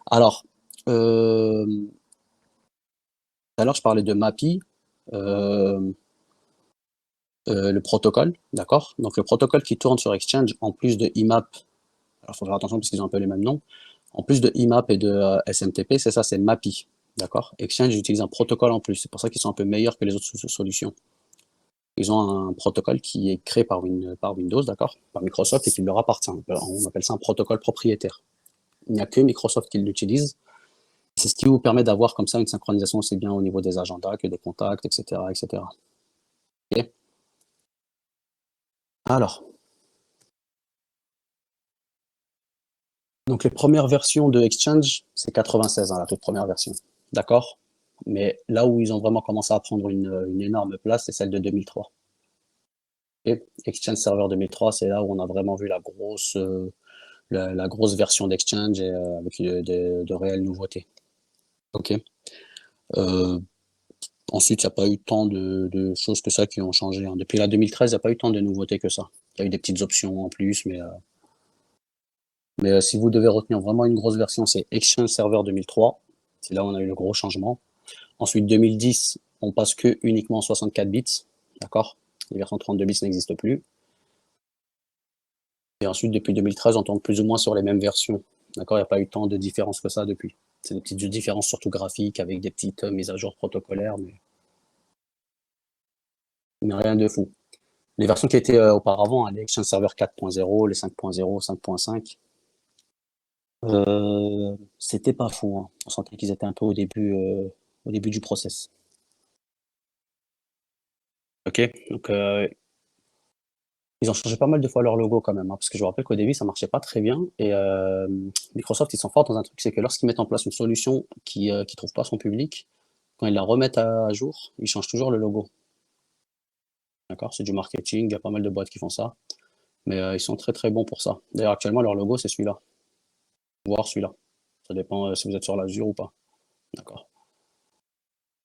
Alors, tout à l'heure, je parlais de MAPI, euh, le protocole, d'accord. Donc, le protocole qui tourne sur Exchange, en plus de IMAP, alors il faut faire attention parce qu'ils ont un peu les mêmes noms, en plus de IMAP et de SMTP, c'est ça, c'est MAPI, d'accord. Exchange utilise un protocole en plus, c'est pour ça qu'ils sont un peu meilleurs que les autres solutions. Ils ont un protocole qui est créé par Windows, d'accord, par Microsoft et qui leur appartient. On appelle ça un protocole propriétaire. Il n'y a que Microsoft qui l'utilise. C'est ce qui vous permet d'avoir comme ça une synchronisation aussi bien au niveau des agendas que des contacts, etc. etc. Okay. Alors, donc les premières versions de Exchange, c'est 96, hein, la toute première version. D'accord? Mais là où ils ont vraiment commencé à prendre une énorme place, c'est celle de 2003. Okay. Exchange Server 2003, c'est là où on a vraiment vu la grosse version d'Exchange avec de réelles nouveautés. Ok. Ensuite, il n'y a pas eu tant de choses que ça qui ont changé. Hein. Depuis la 2013, il n'y a pas eu tant de nouveautés que ça. Il y a eu des petites options en plus, mais si vous devez retenir vraiment une grosse version, c'est Exchange Server 2003. C'est là où on a eu le gros changement. Ensuite, 2010, on passe que uniquement 64 bits. D'accord? Les versions 32 bits n'existent plus. Et ensuite, depuis 2013, on tourne plus ou moins sur les mêmes versions. D'accord? Il n'y a pas eu tant de différences que ça depuis. C'est des petites différences surtout graphiques avec des petites mises à jour protocolaires, mais rien de fou. Les versions qui étaient auparavant, hein, les Exchange Server 4.0, les 5.0, 5.5, c'était pas fou. Hein. On sentait qu'ils étaient un peu au début du process. Ok, donc ils ont changé pas mal de fois leur logo quand même, hein, parce que je me rappelle qu'au début ça marchait pas très bien. Et Microsoft ils sont forts dans un truc, c'est que lorsqu'ils mettent en place une solution qui trouve pas son public, quand ils la remettent à jour, ils changent toujours le logo. D'accord, c'est du marketing, il y a pas mal de boîtes qui font ça, mais ils sont très très bons pour ça. D'ailleurs actuellement leur logo c'est celui-là, voire celui-là. Ça dépend si vous êtes sur l'Azure ou pas. D'accord.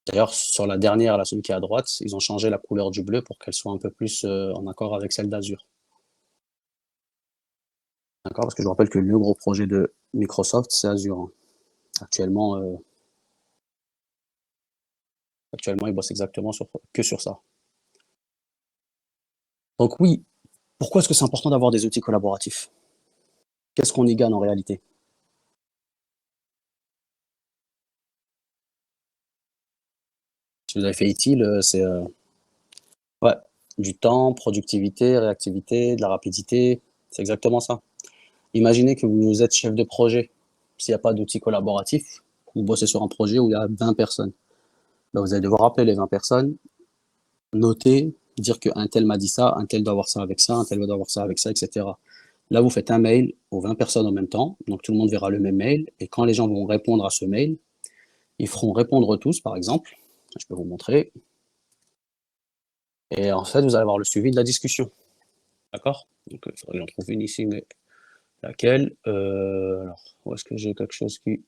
D'ailleurs, sur la dernière, là, celui qui est à droite, ils ont changé la couleur du bleu pour qu'elle soit un peu plus en accord avec celle d'Azure. D'accord? Parce que je vous rappelle que le gros projet de Microsoft, c'est Azure, hein. Actuellement, ils bossent exactement que sur ça. Donc oui, pourquoi est-ce que c'est important d'avoir des outils collaboratifs? Qu'est-ce qu'on y gagne en réalité? Si vous avez fait ITIL, c'est ouais, du temps, productivité, réactivité, de la rapidité, c'est exactement ça. Imaginez que vous êtes chef de projet. S'il n'y a pas d'outils collaboratifs, vous bossez sur un projet où il y a 20 personnes. Ben, vous allez devoir appeler les 20 personnes, noter, dire qu'un tel m'a dit ça, un tel doit avoir ça avec ça, un tel doit avoir ça avec ça, etc. Là, vous faites un mail aux 20 personnes en même temps, donc tout le monde verra le même mail, et quand les gens vont répondre à ce mail, ils feront répondre tous, par exemple. Je peux vous montrer. Et en fait, vous allez avoir le suivi de la discussion. D'accord? Donc, il faudrait que j'en trouve une ici, mais laquelle? Alors, où est-ce que j'ai quelque chose qui...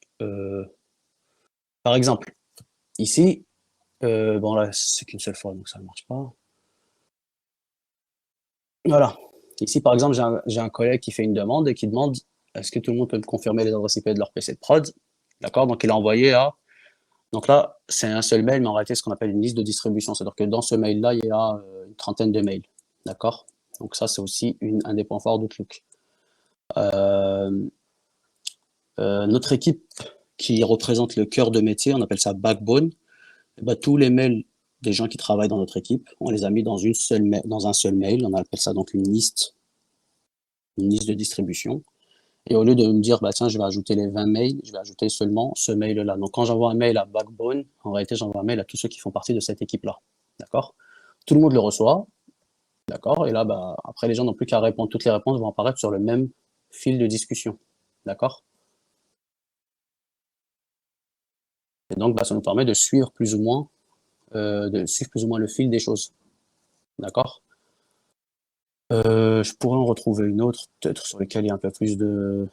Par exemple, ici, bon là, c'est qu'une seule fois, donc ça ne marche pas. Voilà. Ici, par exemple, j'ai un collègue qui fait une demande et qui demande est-ce que tout le monde peut me confirmer les adresses IP de leur PC de prod? D'accord? Donc, il a envoyé à. Donc là, c'est un seul mail, mais en réalité, ce qu'on appelle une liste de distribution. C'est-à-dire que dans ce mail-là, il y a une trentaine de mails. D'accord? Donc, ça, c'est aussi un des points forts d'Outlook. Notre équipe qui représente le cœur de métier, on appelle ça backbone. Et ben, tous les mails des gens qui travaillent dans notre équipe, on les a mis dans un seul mail. On appelle ça donc une liste de distribution. Et au lieu de me dire, bah tiens, je vais ajouter les 20 mails, je vais ajouter seulement ce mail-là. Donc quand j'envoie un mail à Backbone, en réalité, j'envoie un mail à tous ceux qui font partie de cette équipe-là. D'accord? Tout le monde le reçoit. D'accord? Et là, bah, après, les gens n'ont plus qu'à répondre. Toutes les réponses vont apparaître sur le même fil de discussion. D'accord? Et donc, bah, ça nous permet de suivre plus ou moins le fil des choses. D'accord? Je pourrais en retrouver une autre, peut-être sur laquelle il y a un peu plus de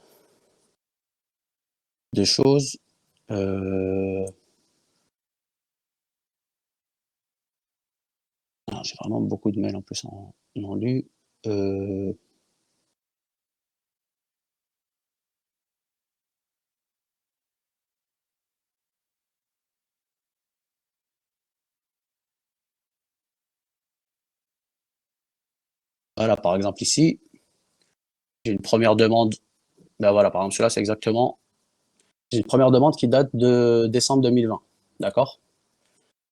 choses. J'ai vraiment beaucoup de mails en plus en non lus. Voilà, par exemple ici, j'ai une première demande. Ben voilà, par exemple, celui-là, c'est exactement. J'ai une première demande qui date de décembre 2020. D'accord?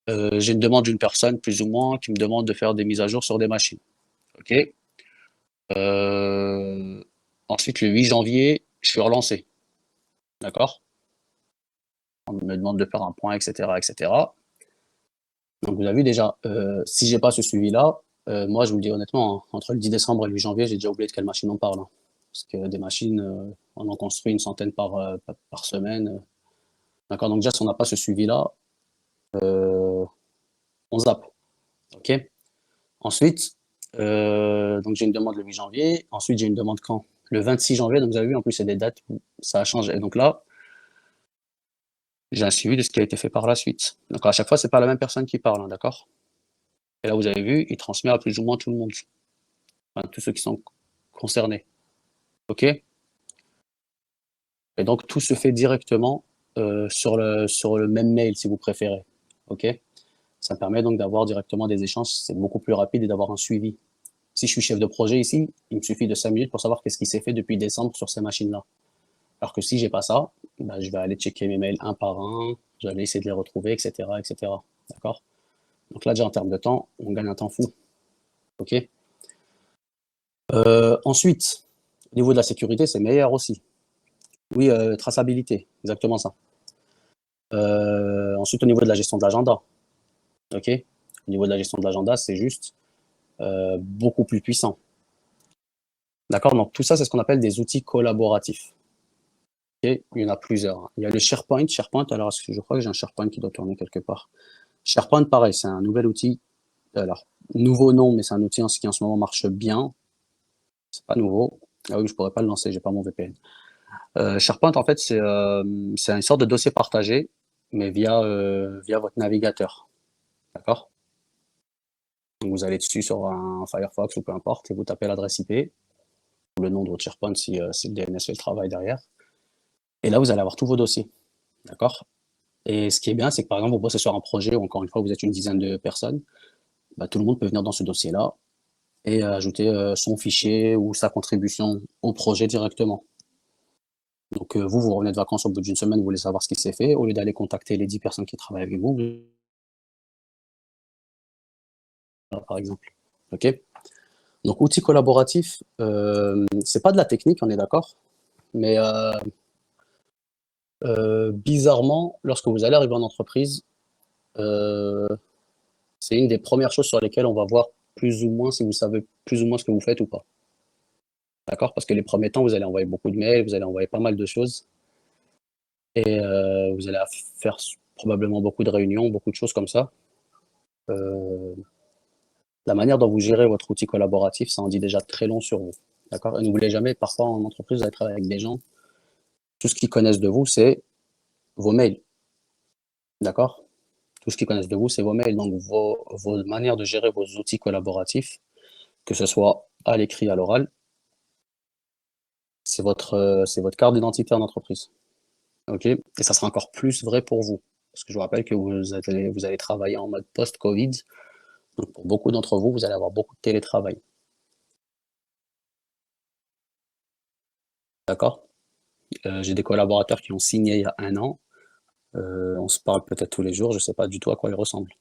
J'ai une demande d'une personne, plus ou moins, qui me demande de faire des mises à jour sur des machines. OK? Euh, Ensuite, le 8 janvier, je suis relancé. D'accord? On me demande de faire un point, etc., etc. Donc, vous avez vu déjà, si j'ai pas ce suivi-là, moi, je vous le dis honnêtement, hein, entre le 10 décembre et le 8 janvier, j'ai déjà oublié de quelle machine on parle, hein. Parce que des machines, on en construit une centaine par semaine. D'accord? Donc déjà, si on n'a pas ce suivi-là, on zappe. OK? Ensuite, donc j'ai une demande le 8 janvier. Ensuite, j'ai une demande quand? Le 26 janvier. Donc vous avez vu, en plus, c'est des dates où ça a changé. Donc là, j'ai un suivi de ce qui a été fait par la suite. Donc à chaque fois, c'est pas la même personne qui parle, hein, d'accord? Et là, vous avez vu, il transmet à plus ou moins tout le monde. Enfin, tous ceux qui sont concernés. OK? Et donc tout se fait directement sur le même mail, si vous préférez. OK? Ça me permet donc d'avoir directement des échanges, c'est beaucoup plus rapide et d'avoir un suivi. Si je suis chef de projet ici, il me suffit de 5 minutes pour savoir qu'est-ce qui s'est fait depuis décembre sur ces machines-là. Alors que si j'ai pas ça, ben, je vais aller checker mes mails un par un, je vais aller essayer de les retrouver, etc., etc. D'accord? Donc là, déjà en termes de temps, on gagne un temps fou. OK? Ensuite, au niveau de la sécurité, c'est meilleur aussi. Oui, traçabilité, exactement ça. Ensuite, au niveau de la gestion de l'agenda, OK? Au niveau de la gestion de l'agenda, c'est juste beaucoup plus puissant. D'accord? Donc tout ça, c'est ce qu'on appelle des outils collaboratifs. Okay? Il y en a plusieurs. Il y a le SharePoint. SharePoint, alors je crois que j'ai un SharePoint qui doit tourner quelque part. SharePoint, pareil, c'est un nouvel outil. Alors, nouveau nom, mais c'est un outil qui en ce moment marche bien. C'est pas nouveau. Ah oui, je pourrais pas le lancer, j'ai pas mon VPN. SharePoint, en fait, c'est une sorte de dossier partagé mais via votre navigateur. D'accord? Donc vous allez dessus sur un Firefox ou peu importe et vous tapez l'adresse IP ou le nom de votre SharePoint si le DNS fait le travail derrière. Et là, vous allez avoir tous vos dossiers. D'accord? Et ce qui est bien, c'est que par exemple, vous bossez sur un projet où encore une fois, vous êtes une dizaine de personnes, bah, tout le monde peut venir dans ce dossier-là et ajouter son fichier ou sa contribution au projet directement. Donc vous revenez de vacances au bout d'une semaine, vous voulez savoir ce qui s'est fait, au lieu d'aller contacter les 10 personnes qui travaillent avec vous, par exemple. OK? Donc outil collaboratif, c'est pas de la technique, on est d'accord, mais bizarrement, lorsque vous allez arriver en entreprise, euh, c'est une des premières choses sur lesquelles on va voir plus ou moins si vous savez plus ou moins ce que vous faites ou pas. D'accord? Parce que les premiers temps, vous allez envoyer beaucoup de mails, vous allez envoyer pas mal de choses et vous allez faire probablement beaucoup de réunions, beaucoup de choses comme ça. La manière dont vous gérez votre outil collaboratif, ça en dit déjà très long sur vous. D'accord? Et n'oubliez jamais, parfois en entreprise, vous allez travailler avec des gens, tout ce qu'ils connaissent de vous, c'est vos mails. D'accord? Tout ce qu'ils connaissent de vous, c'est vos mails. Donc, vos manières de gérer vos outils collaboratifs, que ce soit à l'écrit, à l'oral, c'est votre carte d'identité en entreprise. OK? Et ça sera encore plus vrai pour vous. Parce que je vous rappelle que vous allez travailler en mode post-Covid. Donc, pour beaucoup d'entre vous, vous allez avoir beaucoup de télétravail. D'accord? J'ai des collaborateurs qui ont signé il y a 1 an. On se parle peut-être tous les jours, je ne sais pas du tout à quoi ils ressemblent.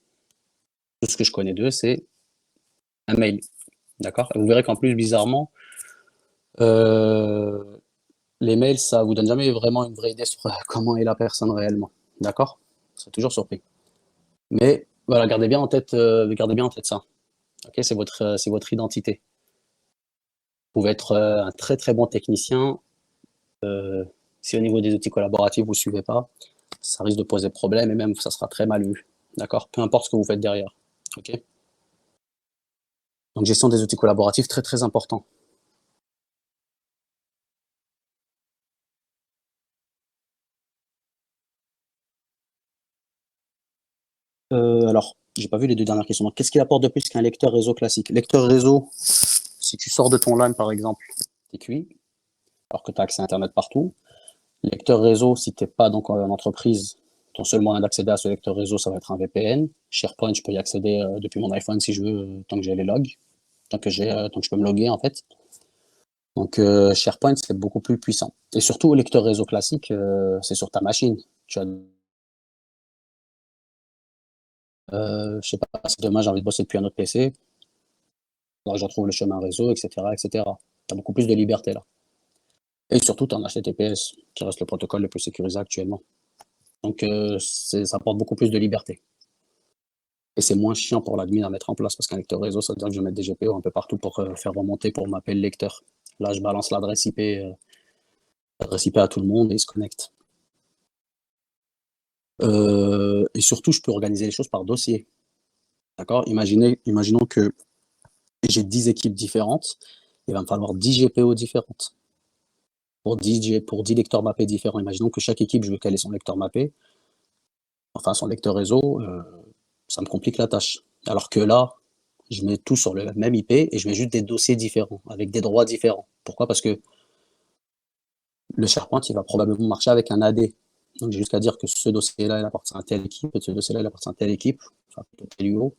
Tout ce que je connais d'eux, c'est un mail. D'accord? Et vous verrez qu'en plus, bizarrement, euh, les mails, ça vous donne jamais vraiment une vraie idée sur comment est la personne réellement. D'accord? Vous serez toujours surpris. Mais voilà, gardez bien en tête ça. Ok, c'est votre identité. Vous pouvez être un très très bon technicien. Si au niveau des outils collaboratifs vous ne suivez pas, ça risque de poser problème et même ça sera très mal vu. D'accord? Peu importe ce que vous faites derrière. Ok? Donc gestion des outils collaboratifs, très très important. Alors, j'ai pas vu les deux dernières questions. Donc, qu'est-ce qu'il apporte de plus qu'un lecteur réseau classique? Lecteur réseau, si tu sors de ton LAN par exemple, t'es cuit, alors que tu as accès à Internet partout. Lecteur réseau, si t'es pas donc en entreprise, ton seul moyen d'accéder à ce lecteur réseau, ça va être un VPN. SharePoint, je peux y accéder depuis mon iPhone si je veux, tant que j'ai les logs, tant que je peux me loguer en fait. Donc SharePoint, c'est beaucoup plus puissant. Et surtout, lecteur réseau classique, c'est sur ta machine. Tu as, je sais pas, c'est dommage, j'ai envie de bosser depuis un autre PC. Alors, je retrouve le chemin réseau, etc., etc. Tu as beaucoup plus de liberté là. Et surtout, tu as un HTTPS, qui reste le protocole le plus sécurisé actuellement. Donc, ça apporte beaucoup plus de liberté. Et c'est moins chiant pour l'admin à mettre en place, parce qu'un lecteur réseau, ça veut dire que je vais mettre des GPO un peu partout pour faire remonter, pour mapper le lecteur. Là, je balance l'adresse IP à tout le monde et il se connecte. Et surtout, je peux organiser les choses par dossier. D'accord? Imaginons que j'ai 10 équipes différentes, il va me falloir 10 GPO différentes pour 10 lecteurs mappés différents. Imaginons que chaque équipe, je veux caler son lecteur mappé, enfin son lecteur réseau, ça me complique la tâche. Alors que là, je mets tout sur le même IP et je mets juste des dossiers différents, avec des droits différents. Pourquoi? Parce que le SharePoint, il va probablement marcher avec un AD. Donc j'ai juste qu'à dire que ce dossier-là, il appartient à telle équipe, et ce dossier-là, il appartient à telle équipe, enfin tel UO,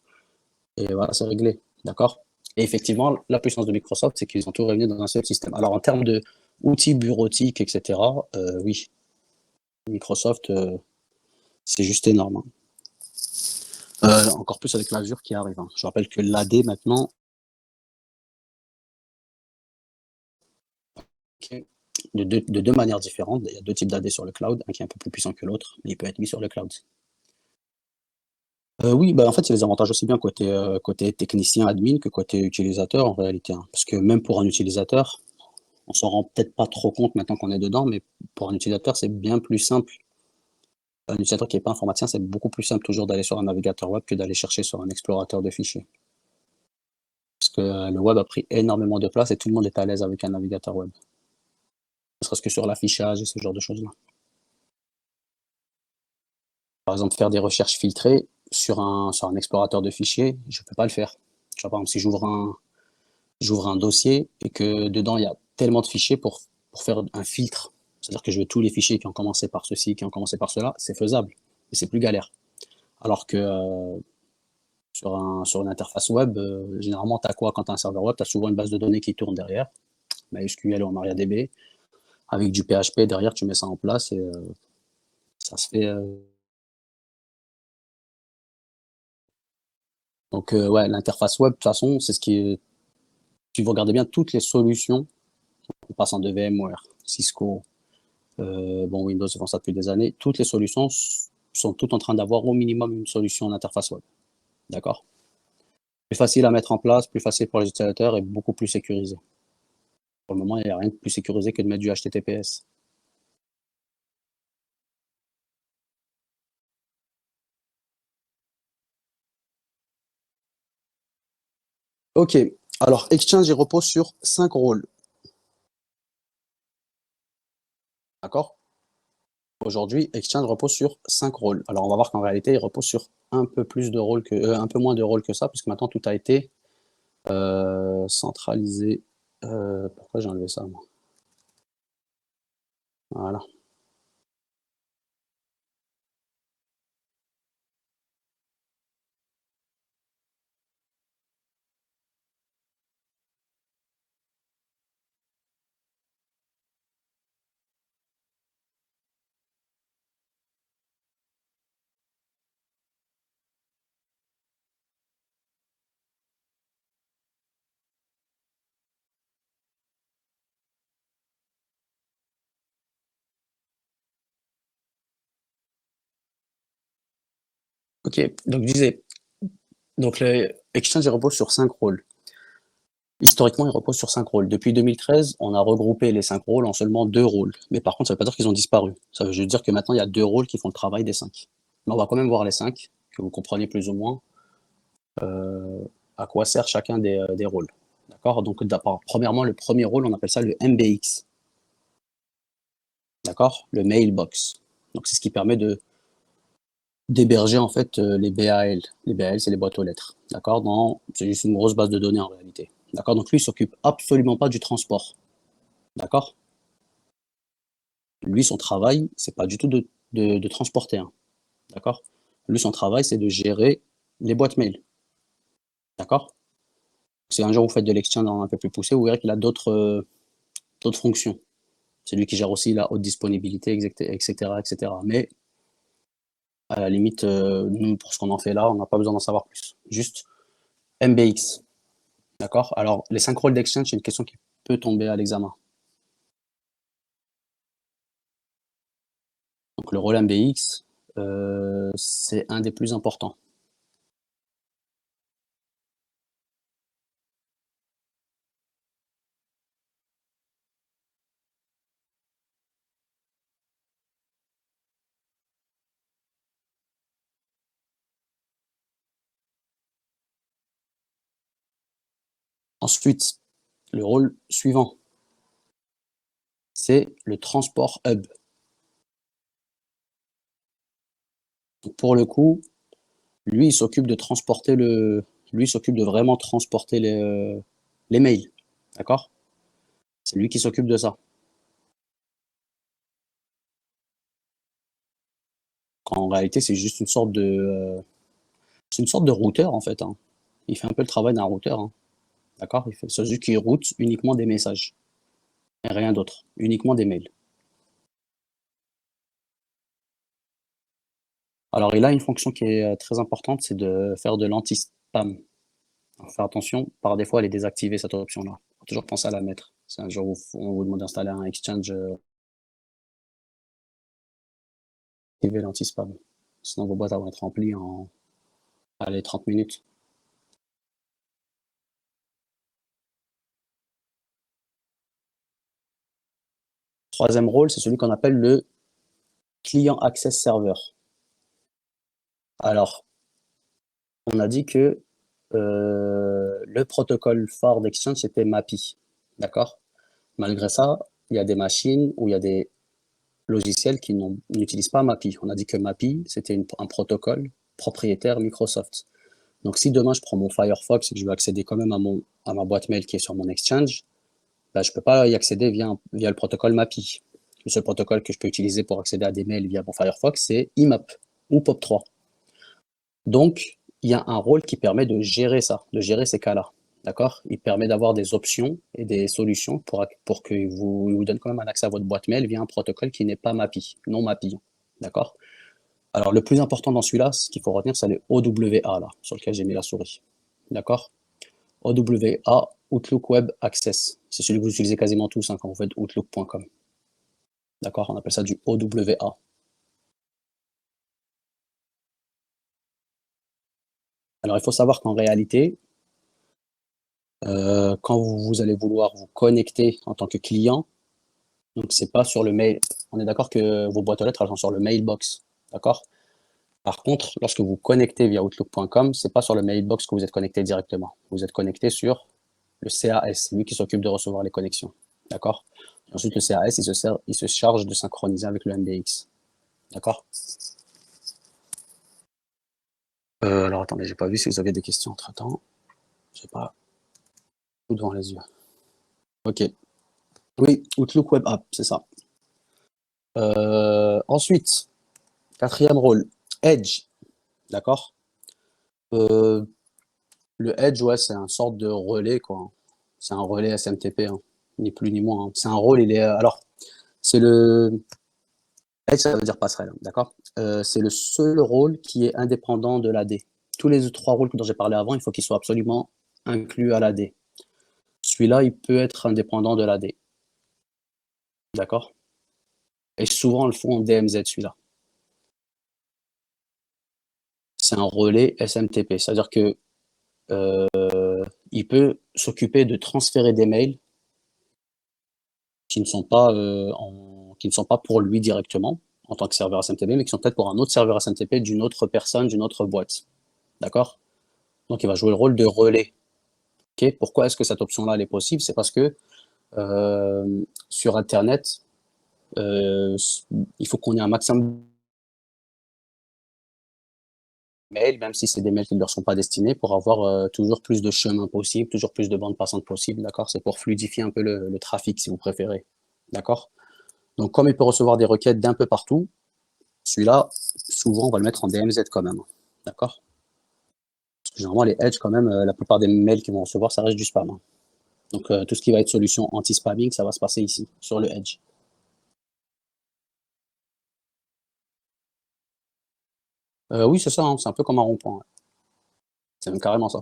et voilà, c'est réglé. D'accord? Et effectivement, la puissance de Microsoft, c'est qu'ils ont tout réuni dans un seul système. Alors en termes d'outils bureautiques, etc., oui, Microsoft, c'est juste énorme. Hein. Encore plus avec l'Azure qui arrive. Hein. Je rappelle que l'AD maintenant, okay, de deux manières différentes. Il y a 2 types d'AD sur le cloud, un qui est un peu plus puissant que l'autre, mais il peut être mis sur le cloud. Oui, bah, en fait, il y a des avantages aussi bien côté technicien admin que côté utilisateur en réalité. Hein. Parce que même pour un utilisateur, on s'en rend peut-être pas trop compte maintenant qu'on est dedans, mais pour un utilisateur, c'est bien plus simple. Un utilisateur qui n'est pas informaticien, c'est beaucoup plus simple toujours d'aller sur un navigateur web que d'aller chercher sur un explorateur de fichiers. Parce que le web a pris énormément de place et tout le monde est à l'aise avec un navigateur web. Ne serait-ce que sur l'affichage et ce genre de choses-là. par exemple, faire des recherches filtrées sur un explorateur de fichiers, je ne peux pas le faire. Tu vois, par exemple, si j'ouvre un dossier et que dedans, il y a tellement de fichiers pour faire un filtre, c'est-à-dire que je veux tous les fichiers qui ont commencé par ceci, qui ont commencé par cela, c'est faisable et c'est plus galère. Alors que sur une interface web, généralement, tu as quoi quand tu as un serveur web? Tu as souvent une base de données qui tourne derrière, MySQL ou en MariaDB, avec du PHP derrière, tu mets ça en place et ça se fait. Donc, ouais, l'interface web, de toute façon, c'est ce qui est. Si vous regardez bien toutes les solutions, en passant de VMware, Cisco, bon, Windows, ils font ça depuis des années, toutes les solutions sont toutes en train d'avoir au minimum une solution d'interface web. D'accord? Plus facile à mettre en place, plus facile pour les utilisateurs et beaucoup plus sécurisé. Pour le moment, il n'y a rien de plus sécurisé que de mettre du HTTPS. Ok, alors Exchange, il repose sur 5 rôles. D'accord? Aujourd'hui, Exchange repose sur 5 rôles. Alors, on va voir qu'en réalité, il repose sur un peu plus de rôles un peu moins de rôles que ça, puisque maintenant tout a été centralisé. Pourquoi j'ai enlevé ça, moi? Voilà. Ok, donc je disais, donc le Exchange il repose sur 5 rôles. Historiquement, il repose sur 5 rôles. Depuis 2013, on a regroupé les 5 rôles en seulement 2 rôles. Mais par contre, ça ne veut pas dire qu'ils ont disparu. Ça veut juste dire que maintenant, il y a 2 rôles qui font le travail des 5. Mais on va quand même voir les 5, que vous compreniez plus ou moins à quoi sert chacun des rôles. D'accord? Donc, premièrement, le premier rôle, on appelle ça le MBX. D'accord? Le mailbox. Donc, c'est ce qui permet d'héberger en fait les BAL. Les BAL, c'est les boîtes aux lettres. D'accord? C'est juste une grosse base de données en réalité. D'accord? Donc, lui, il s'occupe absolument pas du transport. D'accord? Lui, son travail, c'est pas du tout de transporter. Hein. D'accord? Lui, son travail, c'est de gérer les boîtes mail. D'accord? Si un jour vous faites de l'exchange un peu plus poussé, vous verrez qu'il a d'autres fonctions. C'est lui qui gère aussi la haute disponibilité, etc., etc. Mais à la limite, nous, pour ce qu'on en fait là, on n'a pas besoin d'en savoir plus. Juste MBX. D'accord? Alors, les 5 rôles d'exchange, c'est une question qui peut tomber à l'examen. Donc, le rôle MBX, c'est un des plus importants. Ensuite, le rôle suivant, c'est le transport hub. Donc, pour le coup, lui, il s'occupe de transporter lui, il s'occupe de vraiment transporter les mails. D'accord? C'est lui qui s'occupe de ça. En réalité, c'est juste c'est une sorte de routeur, en fait. Hein. Il fait un peu le travail d'un routeur. Hein. D'accord? C'est juste qu'il route uniquement des messages. Et rien d'autre. Uniquement des mails. Alors, il a une fonction qui est très importante, c'est de faire de l'anti-spam. Faire attention, par défaut, elle est désactivée, cette option-là. Il faut toujours penser à la mettre. Si un jour on vous demande d'installer un Exchange, activez l'anti-spam. Sinon, vos boîtes vont être remplies en allez, 30 minutes. Troisième rôle, c'est celui qu'on appelle le client access server. Alors, on a dit que le protocole phare d'Exchange, c'était MAPI. D'accord? Malgré ça, il y a des machines où il y a des logiciels qui n'utilisent pas MAPI. On a dit que MAPI, c'était un protocole propriétaire Microsoft. Donc, si demain, je prends mon Firefox et que je veux accéder quand même à ma boîte mail qui est sur mon Exchange, ben, je ne peux pas y accéder via le protocole MAPI. Le seul protocole que je peux utiliser pour accéder à des mails via mon Firefox, c'est IMAP ou POP3. Donc, il y a un rôle qui permet de gérer ça, de gérer ces cas-là. D'accord? Il permet d'avoir des options et des solutions pour que vous donne quand même un accès à votre boîte mail via un protocole qui n'est pas MAPI, non MAPI. D'accord? Alors, le plus important dans celui-là, ce qu'il faut retenir, c'est le OWA, là, sur lequel j'ai mis la souris. D'accord? OWA, Outlook Web Access. C'est celui que vous utilisez quasiment tous quand vous faites outlook.com. D'accord? On appelle ça du OWA. Alors, il faut savoir qu'en réalité, quand vous allez vouloir vous connecter en tant que client, donc c'est pas sur le mail. On est d'accord que vos boîtes aux lettres, elles sont sur le mailbox. D'accord? Par contre, lorsque vous connectez via outlook.com, c'est pas sur le mailbox que vous êtes connecté directement. Vous êtes connecté sur le CAS, c'est lui qui s'occupe de recevoir les connexions. D'accord? Ensuite, le CAS, il se charge de synchroniser avec le MBX. D'accord? Alors attendez, j'ai pas vu si vous aviez des questions entre-temps. J'ai pas tout devant les yeux. Ok. Oui, Outlook Web App, c'est ça. Ensuite, quatrième rôle, Edge. D'accord? Le Edge, ouais, c'est un sorte de relais, quoi. C'est un relais SMTP, hein, ni plus ni moins. Hein. C'est un rôle, alors, c'est le. Edge, ça veut dire passerelle, d'accord? C'est le seul rôle qui est indépendant de l'AD. Tous les trois rôles dont j'ai parlé avant, il faut qu'ils soient absolument inclus à l'AD. Celui-là, il peut être indépendant de l'AD. D'accord? Et souvent, on le font en DMZ, celui-là. C'est un relais SMTP. C'est-à-dire que il peut s'occuper de transférer des mails qui ne sont pas, qui ne sont pas pour lui directement en tant que serveur SMTP, mais qui sont peut-être pour un autre serveur SMTP d'une autre personne, d'une autre boîte. D'accord? Donc, il va jouer le rôle de relais. Okay? Pourquoi est-ce que cette option-là elle est possible? C'est parce que sur Internet, il faut qu'on ait un maximum de mails, même si c'est des mails qui ne leur sont pas destinés, pour avoir toujours plus de chemins possible, toujours plus de bandes passantes possibles. D'accord? C'est pour fluidifier un peu le trafic, si vous préférez. D'accord? Donc, comme il peut recevoir des requêtes d'un peu partout, celui-là, souvent, on va le mettre en DMZ quand même. D'accord? Parce que généralement, les Edge, quand même, la plupart des mails qu'ils vont recevoir, ça reste du spam. Hein. Donc, tout ce qui va être solution anti-spamming, ça va se passer ici, sur le Edge. Oui, c'est ça, hein, c'est un peu comme un rond-point. Ouais. C'est même carrément ça.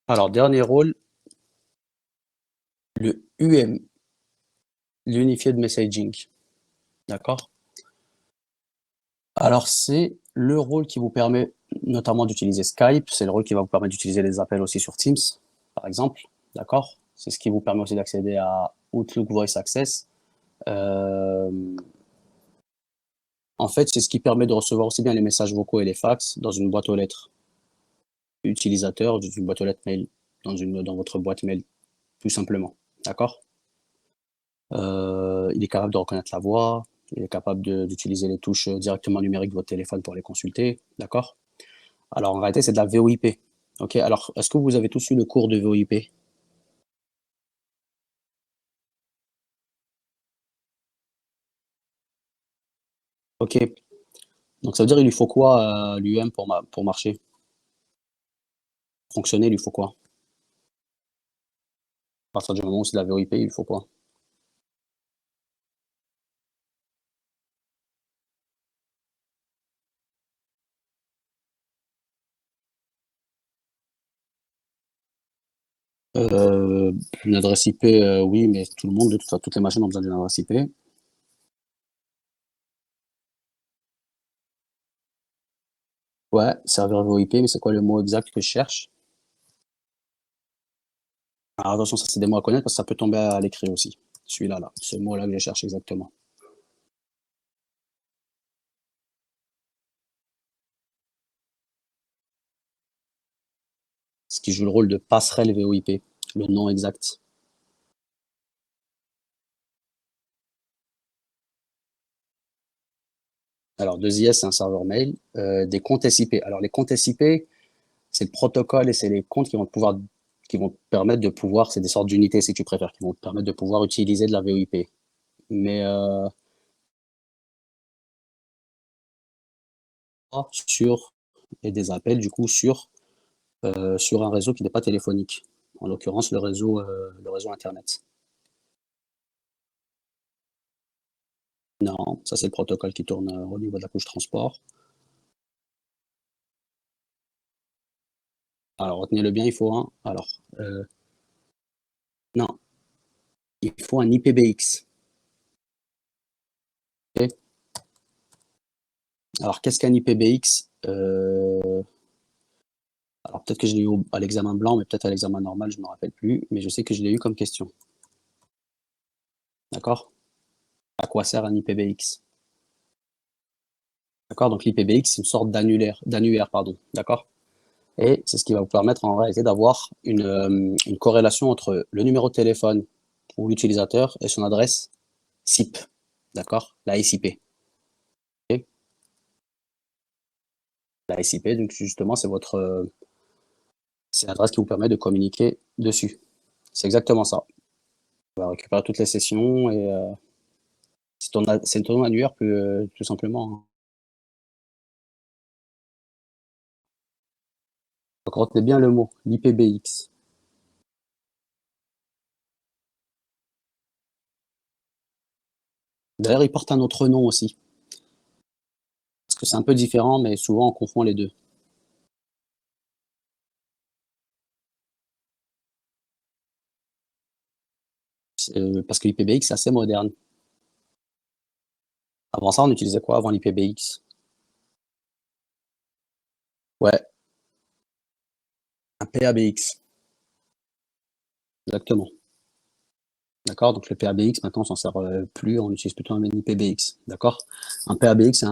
Alors, dernier rôle, le UM, l'Unified Messaging. D'accord? Alors, c'est le rôle qui vous permet notamment d'utiliser Skype, c'est le rôle qui va vous permettre d'utiliser les appels aussi sur Teams, par exemple. D'accord? C'est ce qui vous permet aussi d'accéder à Outlook Voice Access. En fait, c'est ce qui permet de recevoir aussi bien les messages vocaux et les fax dans une boîte aux lettres utilisateur, dans une boîte aux lettres mail, dans votre boîte mail, tout simplement. D'accord? Il est capable de reconnaître la voix, il est capable d'utiliser les touches directement numériques de votre téléphone pour les consulter. D'accord? Alors, en réalité, c'est de la VoIP. Ok? Alors, est-ce que vous avez tous eu le cours de VoIP? Ok. Donc, ça veut dire il lui faut quoi, l'UM pour marcher? Fonctionner, il lui faut quoi? À partir du moment où c'est de la VoIP, il lui faut quoi? Une adresse IP, oui, mais tout le monde, de toute façon, toutes les machines ont besoin d'une adresse IP. Ouais, serveur VoIP, mais c'est quoi le mot exact que je cherche? Alors attention, ça c'est des mots à connaître parce que ça peut tomber à l'écrit aussi. Celui-là, là, ce mot-là que je cherche exactement. Ce qui joue le rôle de passerelle VoIP, le nom exact. Alors, 2IS, c'est un serveur mail. Des comptes SIP. Alors, les comptes SIP, c'est le protocole et c'est les comptes qui vont te permettre de pouvoir, c'est des sortes d'unités si tu préfères, qui vont te permettre de pouvoir utiliser de la VoIP. Mais sur et des appels du coup sur un réseau qui n'est pas téléphonique, en l'occurrence le réseau internet. Non, ça c'est le protocole qui tourne au niveau de la couche transport. Alors retenez-le bien, il faut un. Alors non, il faut un IPBX. Okay. Alors qu'est-ce qu'un IPBX? Alors peut-être que je l'ai eu à l'examen blanc, mais peut-être à l'examen normal, je ne me rappelle plus, mais je sais que je l'ai eu comme question. D'accord? À quoi sert un IPBX? D'accord? Donc l'IPBX, c'est une sorte d'annuaire, pardon. D'accord? Et c'est ce qui va vous permettre en réalité d'avoir une corrélation entre le numéro de téléphone ou l'utilisateur et son adresse SIP. D'accord? La SIP. Okay? La SIP, donc justement, c'est l'adresse qui vous permet de communiquer dessus. C'est exactement ça. On va récupérer toutes les sessions et c'est ton annuaire tout simplement. Hein. Donc retenez bien le mot, l'IPBX. D'ailleurs, il porte un autre nom aussi. Parce que c'est un peu différent, mais souvent on confond les deux. Parce que l'IPBX, c'est assez moderne. Avant ça, on utilisait quoi avant l'IPBX? Ouais, un PABX. Exactement. D'accord? Donc le PABX, maintenant, on s'en sert plus, on utilise plutôt un IPBX. D'accord? Un PABX,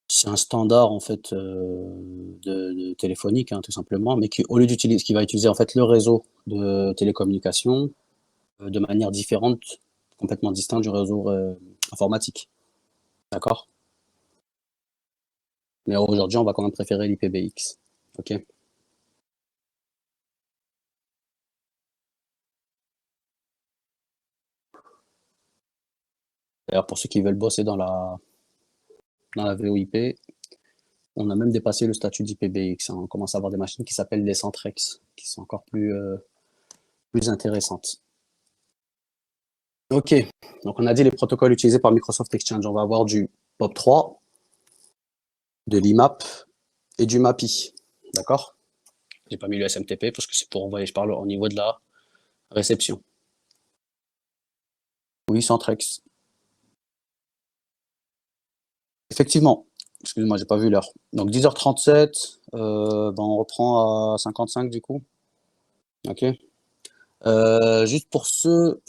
c'est un standard en fait de téléphonique, hein, tout simplement, mais qui va utiliser en fait le réseau de télécommunications de manière différente, complètement distincte du réseau informatique. D'accord? Mais aujourd'hui, on va quand même préférer l'IPBX. Ok? D'ailleurs, pour ceux qui veulent bosser dans la VoIP, on a même dépassé le statut d'IPBX. Hein. On commence à avoir des machines qui s'appellent les Centrex, qui sont encore plus intéressantes. Ok, donc on a dit les protocoles utilisés par Microsoft Exchange. On va avoir du POP3, de l'IMAP et du MAPI. D'accord? J'ai pas mis le SMTP parce que c'est pour envoyer, je parle au niveau de la réception. Oui, Centrex. Effectivement. Excuse-moi, j'ai pas vu l'heure. Donc 10h37, on reprend à 55 du coup. Ok. Juste pour ceux,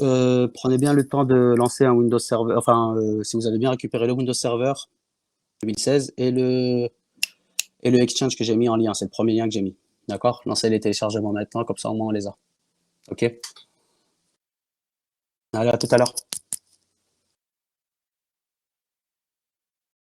prenez bien le temps de lancer un Windows Server, enfin, si vous avez bien récupéré le Windows Server 2016 et le Exchange que j'ai mis en lien, c'est le premier lien que j'ai mis. D'accord? Lancez les téléchargements maintenant, comme ça au moins on les a. Ok? Allez, à tout à l'heure.